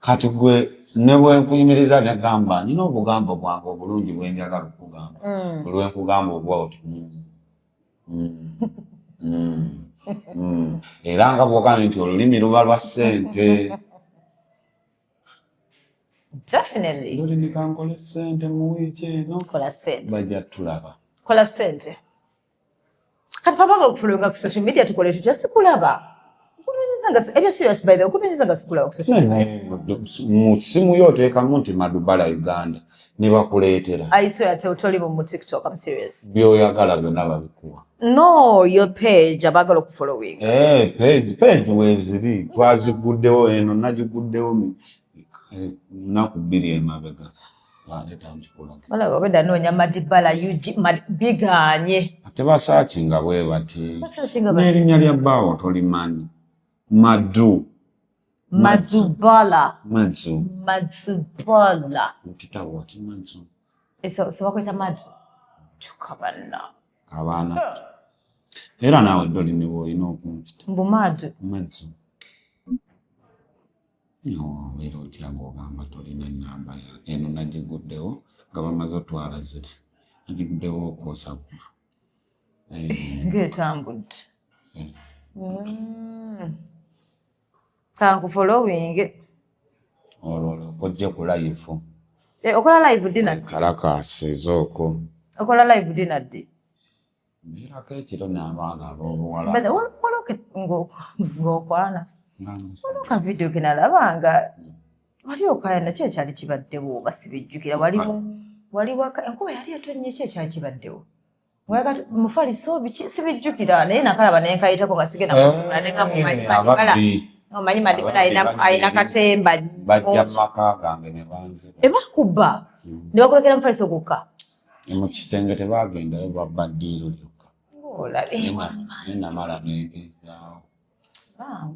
kati gwe ne bwe nkuyimiriza negamba nina obugambo bwange obulungi bwenjagala okugamba olwenkugamba obwa oti era nga bwogambye nti olulimi luba lwa ssente definitely Dolly nikankole ssente mu wiiki eno kola sente bajja tulaba kola sente kati pabaga okufulunga ku social media tukole tutya sikulaba ebya serious by the way okunoonyeza nga sikulaba ku social media mu simu yo oteekamu nti Madubala Uganda ne bakuleetera I swear toli mu TikTok I'm serious by'oyagala byonna babikuwa no your page abagala okufollowing page weeziri twaziguddewo eno nagiguddewo nnaku 2 emabega leeta nkikulaga olaba obedda noonya Madibala biganye ate basaakinga bwe bati basaakinga n'erinnya lya bbaawo tolimanyi Madzubala nkitabo ati Madzu sebakweta Madzu tukabanna abaana era naawe Dolly ne bw'olina okunkita mbu Madzu era otya ng'ogamba tolina ennamba eno nagiguddewo nga bamaze otwala ziri nagiguddewo okwosa ng'etambudde Kanku following. Olwo kojja ku live. Okola live dinner. Kalakasi zoko. Okola live dinner ddi. Mira kekiro n'abaana ab'obuwala. But waloke ng'okwana. Waloka video kenalabanga. Wali okayana kye kyali kibaddewo oba sibijjukira wali waka enkuba yali etonnye kye kyali kibaddewo. Mwagatu mufaliso sibijjukira naye nakalaba nenkayitako nga sigenda kufuna ne kamumanyi. Omanyi Madibala ayina katemba. Bajja maka gange ne banze. Ebakuba. Ne bakulekera mufaliso gukka. Mu kisenge tebaagendayo babba ddiiro lyokka. Olabe. Namala n'ebizaawo.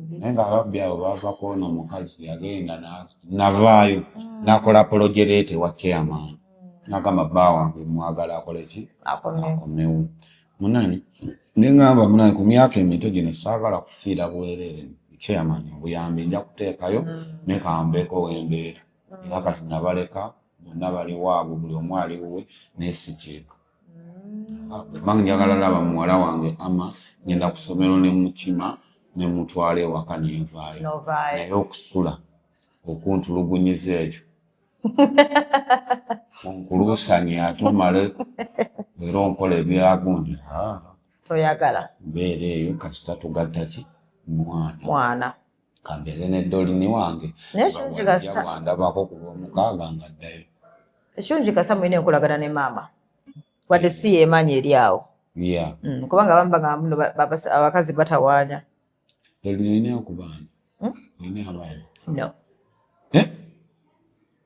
Naye nga ababbi abo baava kwona omukazi yagenda navaayo n'akola polojereete wa chairman. N'agamba bba wange mwagala akole ki? Akomewo. Munani ne ngamba munani ku myaka emito gino saagala kufiira bwereere. Chairman obuyambi nja kuteekayo ne kambeeko w'embeera. Era kati nabaleka bonna bali waabwe buli omu ali wuwe n'esikyeka. Bwe njagala laba muwala wange ama ngenda ku ssomero ne mukima ne mutwala ewaka nenvaayo. Naye okusula okuntulugunyiza ekyo. Onkuluusanya ate omale era onkola ebyagundi. Toyagala. Mbeera eyo kasita tugatta ki? Mwana. Kambeere n'eddolini wange. N'ekirungi kasita. Wandabako ku lw'omukaaga nga ddayo. Ekirungi kasita mulina enkolagana ne maama. Wadde si yeemanyi eri awo. Kubanga bamba nga muno abakazi batawaanya. Olina okubaana? Olina abaana? No.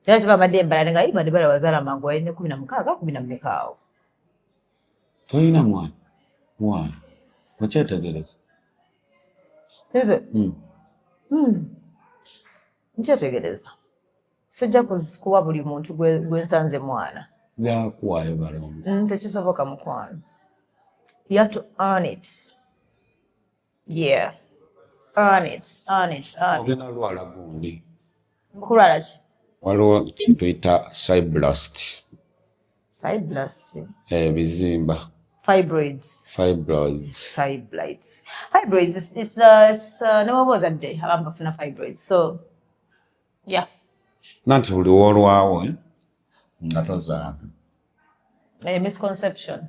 Era kibambadde embala nga Madibala wazaala mangu walina 16 12 awo. Toyina mwana? Mwana? Okyetegereza? Nze? Nkyetegereza. Sijja kuwa buli muntu gwe nsanze mwana. Zakuwaayo balongo. Tekisoboka mukwano. You have to earn it. Yeah. Earn it. Ogenda lwala gundi. Kulwala ki? Waliwo kintu tuyita cyblast. Cyblast? Bizimba. Fibroids. Fibroids is newabuuza dde abantu bafuna fibroids. So, yeah. Nanti buli wolwawo nga tozaala. Misconception.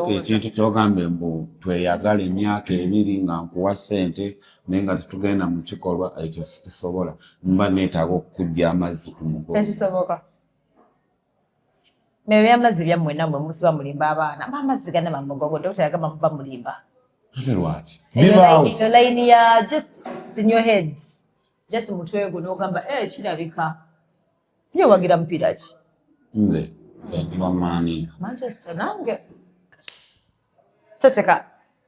Ekintu kyogambye mbu tweyagala emyaka 2 nga nkuwa ssente naye nga tetugenda mu kikolwa ekyo situsobola. Mba neetaaga okukujja amazzi ku mugongo. Tekisoboka. Mebe amazzi byammwe nammwe musiba mulimba abaana. Amazzi gana mamugongo dokita yagamba muba mulimba. Ate lwaki? Bibaawo. Your line ya just in your head. Just mutwe gwo n'ogamba kirabika. Ye wagira mpira ki? Nze ndi wa maani. Manchester nange. Toteka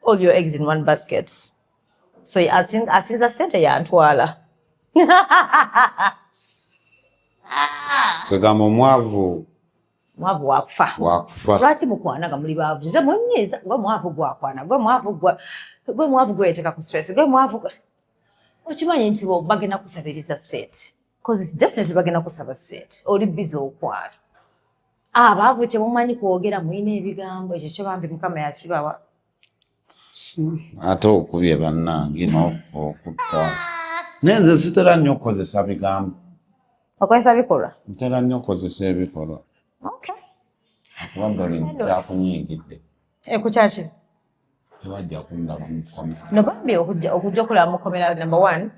all your eggs in one basket. So asinza sente yantwala. Kwegamba omwavu wakufa. Lwaki mukwanaga muli baavu? Nze munyiiza gwe mwavu gwakwana. Gwe mwavu gweteeka ku stress. Gwe mwavu okimanyi nti bagenda kusabiriza sente. Because it's definitely bagenda kusaba sente. Oli busy okwana. Abaavu temumanyi kwogera mulina ebigambo ekyo kyo bambi Mukama yakibawa. Ate okubye bannange okutta. Nenze sitera nnyo okukozesa bigambo. Okozesa bikolwa? Ntera nnyo okukozesa ebikolwa. Okay. Akuba oli kyakunyiigidde. Kukyaki? Tewajja kundaba mukomera. No bambi okujja okulaba mukomera number 1.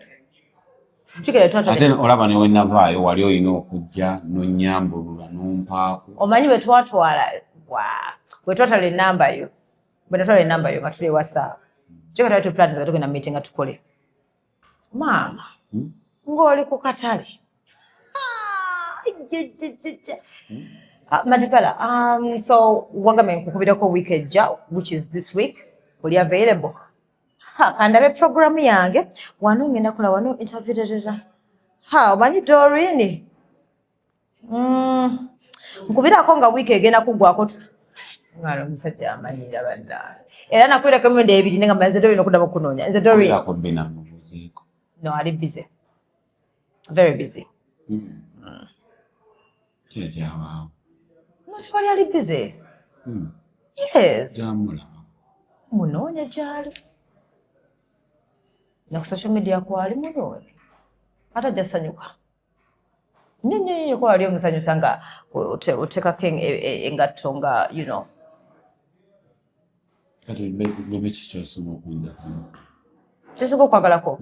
Ate olaba ne wenavaayo wali olina okujja nonyambulula nompaako. Omanyi bwe twatwala bwe twatwala enamba yo. Bwe natwala enamba yo nga tuli WhatsApp. Kyokera tu plans nga tugenda meeting nga tukole. Maama. Ng'oli ku katale. Madibala, so wagame nkukubirako week ejja, which is this week. Oli available? Kandabe program yange wano ngenda kola wano interviewerera. Omanyi Doreen? Nkubirako nga week egenda kugwako ngalo omusajja amanyira bannange. Era nakwirako emirundi 2 nenga mbanze Doreen okuddamu kunoonya. Nze Doreen. No, ali busy. Very busy. Wow. Not very ali busy. Yes. Jamula. Munoonya gyali. na ku social media kwali muloni ata jasanyuka nyenye kwa ali omusanyusa nga otekako engatto nga you know kati bebe kikyosoma okunda kyesoko okwagalako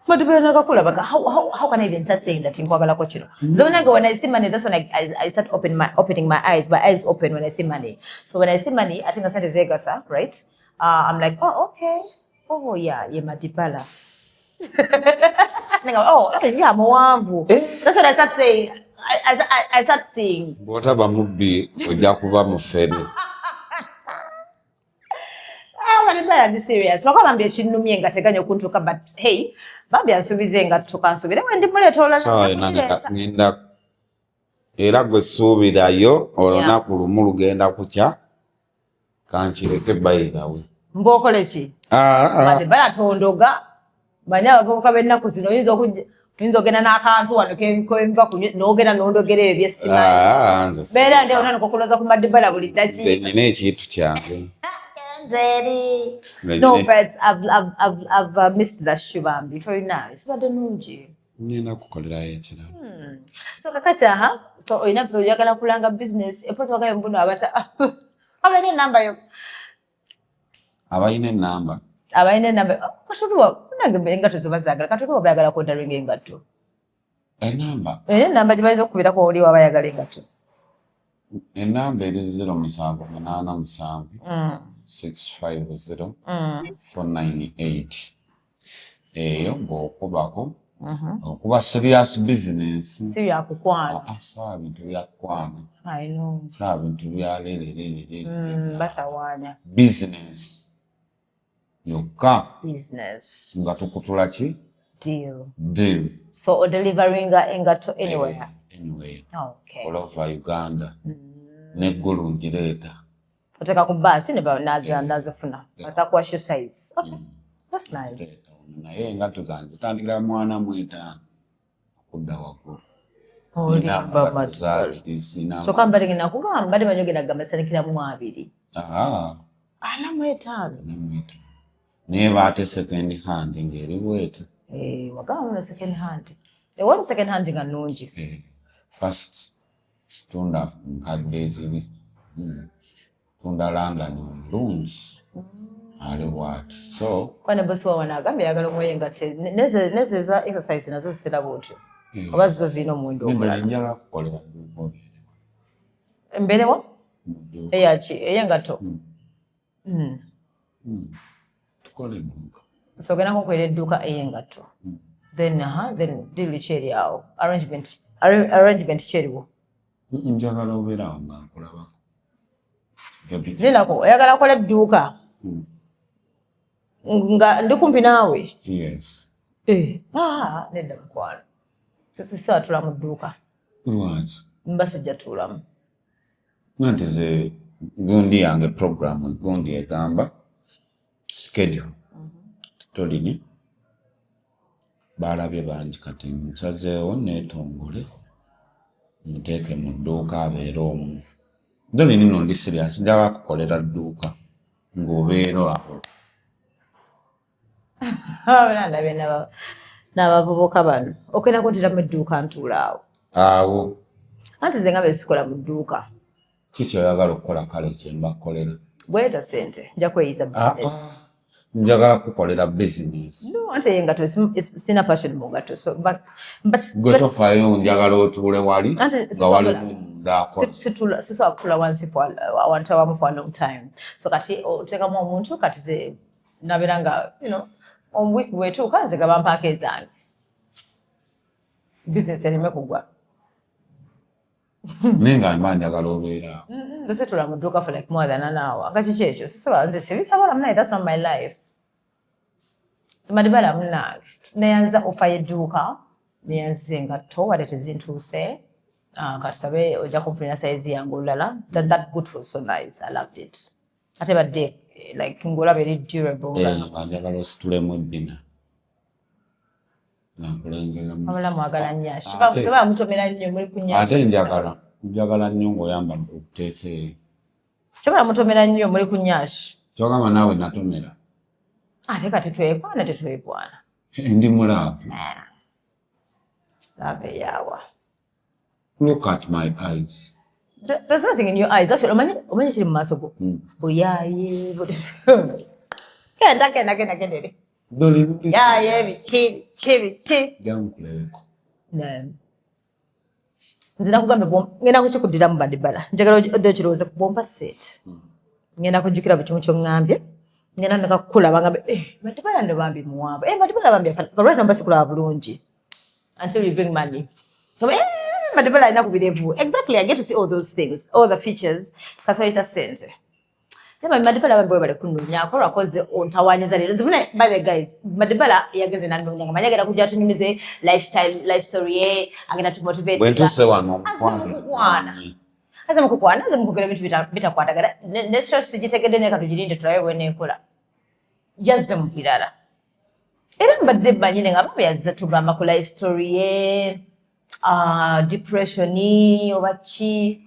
Madibela nakakulaba how can I even start saying that nkwagala ko kino zonanga when I see money that's when I start opening my eyes open when I see money so when I see money I think I started zegasa right I'm like oh okay oh yeah ye Madibela yeah muwanvu that's what I start saying I start seeing bwotaba mubbi ojja kuba mufene Madibela ndi serious lwakwa bambi ekinnumye nga teganya okuntuuka but hey bambi ansuubize nga tukansubire wendi muleeta olala ngenda era gwe suubirayo olunaku lumu lugenda kukya kankireke bayirawe mbokole ki Madibela tondoga manya abavubuka b'ennaku zino oyinza ogenda n'akantu wano kemva n'ogenda n'ondogera ebyo byessimanyi beera ndi otandika okuloza ku Madibela buli ddakiika nina ekintu kyange No, but I've missed that shubambi. Very nice. But I don't know you. Nina kukolerayo ekirala. So kakati so oyina oyagala kulanga business epozi wakayo mbuno abata abayine number yo. Abayine number. Abayine number. Katuwa kunange engato zobazagala katuwa bayagala ko daringa engato. Enamba. Namba gibayiza okubira ko oli wabayagala engato. Enamba eri 0787 650 498 eyo bw'okubako okuba serious business sibya kukwana saa bintu byakwana I know saa bintu byalelelelele batawaanya business yokka business nga tukutula ki deal so delivering engato anywhere okay all over Uganda neggulu ngireeta oteka ku basi ne nazifuna asakuwa shoe size okay that's nice naye engato zange zitandikira mwana mu 5 okudda waggulu so kamba ngina kugamba bade banyogera gamba sanikira mu 2 ana mu 5 naye baate second hand ngeri bwete wagamba second hand what second hand nga nungi first tunda nkadde eziri tunda London omulungi ali bwati so kwane bosi wawe nagambye yagala omweyenga nezeza exercise nazo zisiraba otyo oba zizo zirina omuwendo omulala njala kukolera emberewa eyaki eyengato tukole edduuka so ogenda kunkolera edduuka eyengato then deal kyeri awo arrangement kyeriwo njagala obeerawo nga nkulabako Nilako oyagala kola edduuka nga ndi kumpi naawe yes nedda mukwano sisi atula mu dduuka lwaki mbasijja tuulamu nti ze gundi yange program gundi egamba schedule tolini balabye bangi kati nsazeewo neetongole muteeke mu dduuka abeera omu Doni nino ndi serious njagala kukolera dduuka ng'obeera awo ndabye n'abavubuka bano okenda kuntira mu dduuka ntuula awo anti ze nga besikola mu dduuka kiki oyagala okukola kale kyembakolera bweta sente nja kweyiza business njagala kukolera business no anti yengato sina passion mu ngato so but gwe tofaayo njagala otuule wali nga wali situla kutula wansi for awantu awamu for a long time so kati otekamu omuntu kati ze nabeera nga you know omuwiiki bwetuuka nze gaba mpaaka ezange business ereme kugwa naye nga mba njagala obeera nze situla mu dduuka for like more than an hour nga kiki ekyo sisobola nze sibisobola munaye that's not my life Madibela munange neyanza ofa y'edduuka neyanziza engatto wadde tezintuuse katusabe ojja kumfunira size yange olulala that boot was so nice I loved it ate badde like ngolaba eri durable nga njagala ositulemu eddina nakulengeramu abala mwagala nnyashi teba mutomera nnyo muli ku nnyashi ate njagala nnyo ng'oyambadde okuteeteeyo teba mutomera nnyo muli ku nnyashi kyogamba naawe natomera Ate kati tetwekwana. Ndi mulaavu. Love yawa. Look at my eyes. There's nothing in your eyes. Actually, omanye chiri mumaso go. Buyaye. Kenda. Doli ndi. Yaye bichi. Jankuleko. Ne. Nzina kugambe ngenda kuchikudira mu Madibala. Njagala odochiroza ku bomba set. Ngenda kujukira bichimu kyo ngambye. Ngenda nakakula bangambe Madibala ndo bambi muwamba. Madibala bambi afana. Right number sikula bulungi. Until you bring money. Madibala ina kubirevu. Exactly, I get to see all those things, all the features. Kaswaita sente. Nema Madibala bambi bale kununya akora koze ontawanyiza lero. Zivune by the guys, Madibala yageze nandunya ngamanya gera kujja tunyumize life story agenda to motivate. Wentu se wano mukwana. Aza mukukira bintu bitakwatagara. Nesho sijitegede ne katujirinde tulawe bwene enkola. Jazze mupirala. Era mbadde banyine nga babyaza tugamba ku life story depression obachi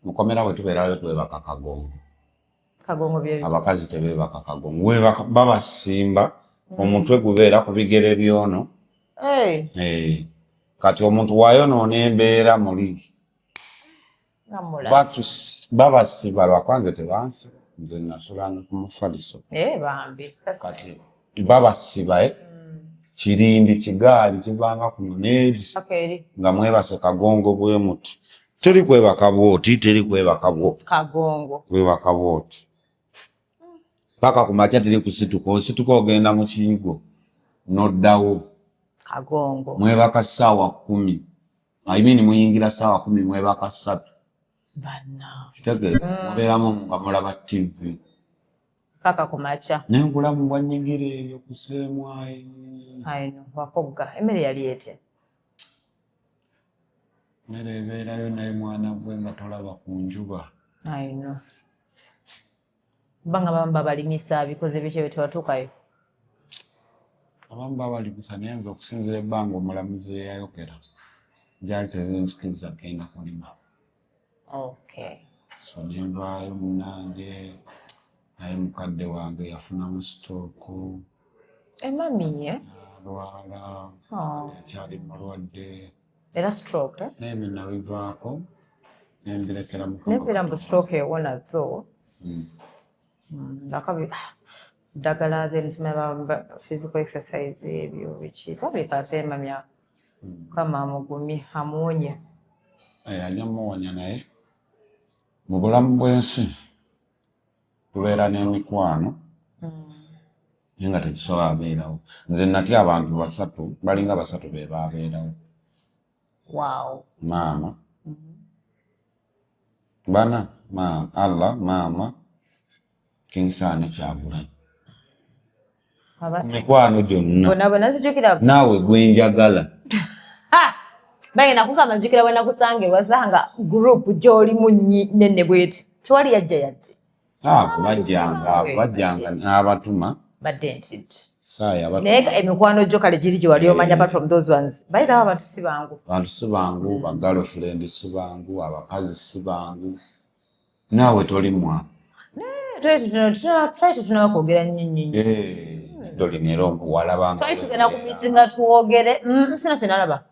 mukomera bwe tubeerayo twebaka kagongo bye abakazi tebeebaka kagongo babasimba omutwe gubeera ku bigere byono kati omuntu wayonoona embeera muli babasiba lwakwanze tebansi nze nasolanga ku mufaliso bambi kati babasiba kirindi kigaali kivanga ku needi nga mwebase kagongo bwe muti teri kwebaka bwoti kagongo kwebaka bwoti paka kumakya teri kusituka ogenda mu kiyigo noddawo kagongo mwebaka ssaawa 10 muyingira ssaawa 10 mwebaka 3 bana kitegere mubeeramu nga mulaba TV paka kumacha nengulamu bwanyigire ebyo kusemwayo ayino wakobga emere yali ete mere beerayo naye mwana gwe nga tolaba ku njuba ayino banga bamba balimisa bikoze biche betwatukayo abamu babalimisa naye nze okusinzira ebbanga omulamuzi eyayokera gyali tezinzikiriza kenda kulima so nenvaayo munange naye mukadde wange yafunamu sitooku emami alwala yakyali mulwadde era stroke naye nabivaako nembirekera nebeera mbu stroke ewona tho lakabi ddagala zensimaba physical exercise ebyo biki babikase emami kama mugumi amuwonye ajja muwonya naye mu bulamu bw'ensi tubeera n'emikwano naye nga tekisobola abeerawo nze natya abantu 3 balinga 3 be baabeerawo maama bana Allah maama Kingsane Kyagulanyi mikwano gyonna naawe gwenjagala bagenda kugamba njukira bwe nakusange wasanga group gy'olimu nenne bweti tewali yadde bajjanga n'abatuma badde ntidde saaya naye emikwano gyo kale giri gye wali omanya apart from those ones bayitawo abantu si bangu bagirlfriend si bangu abakazi si bangu naawe toli mwana twali tutunaba kwogera nnyo tolinera omuwala twali tugenda ku mitinga tuwogere sina kyenalaba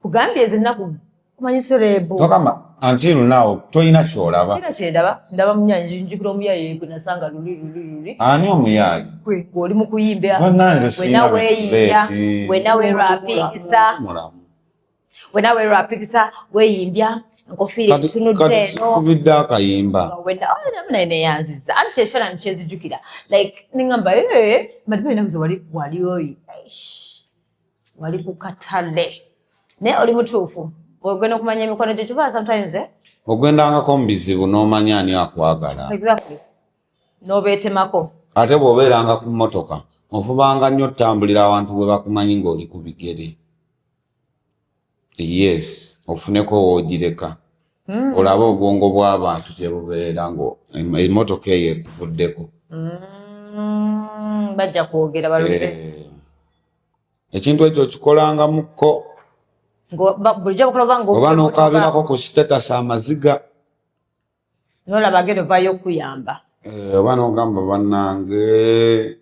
kugambye ezinnaku kumanyi serebu togamba until now tolina kyolaba sina kyendaba ndaba munyanyi njukira omuyayi gwe nasanga luli ani omuyayi oli mu kuyimba wena weerapikisa weeyimbya nkofiira etunudde eno kubidde akayimba naye yanziza ati kyekifaananyi kyezijjukira like ningamba Madibala enaku ze wali oyi wali ku katale naye oli mutuufu ogenda okumanya emikono gyo kiba sometimes ogendangako mu bizibu n'omanya ani akwagala exactly n'obeetemako ate bw'obeeranga ku mmotoka ofubanga nnyo otambulira abantu bwe bakumanyi ng'oli ku bigere yes ofuneko woogireka olabe obwongo bw'abantu tebubeera ngo emmotoka eyo ekuvuddeko bajja kwogera balule ekintu ekyo kikolangamukko oba n'okaabirako ku status amaziga nolaba agenda ovayo okuyamba Bano gamba bannange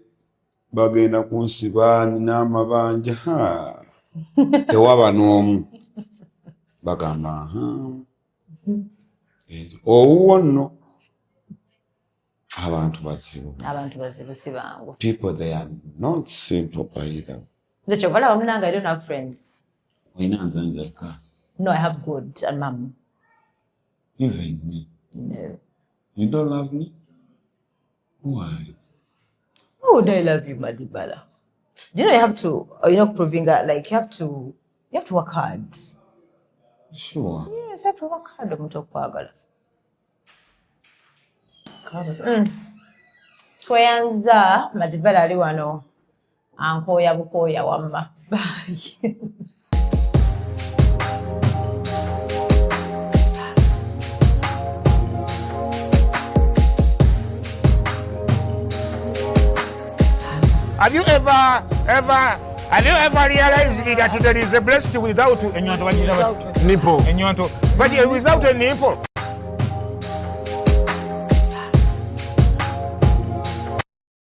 bagenda kunsiba n'amabanja tewaba n'omu bagamba owuwo nno abantu bazibu si bangu. people they are not simple either. Ndecho vala wamunanga, I don't have friends. No, I have good and mom. Even me. No. You don't love me? Why? How would I love you, Madibala? Do you know you have to, proving that, like, you have to work hard. Sure. Yes, you have to work hard. Tweyanza Madibala ali wano ankoya bukoya wamma. Bye. Have you ever realized that there is a breast without a nipple? But without a nipple,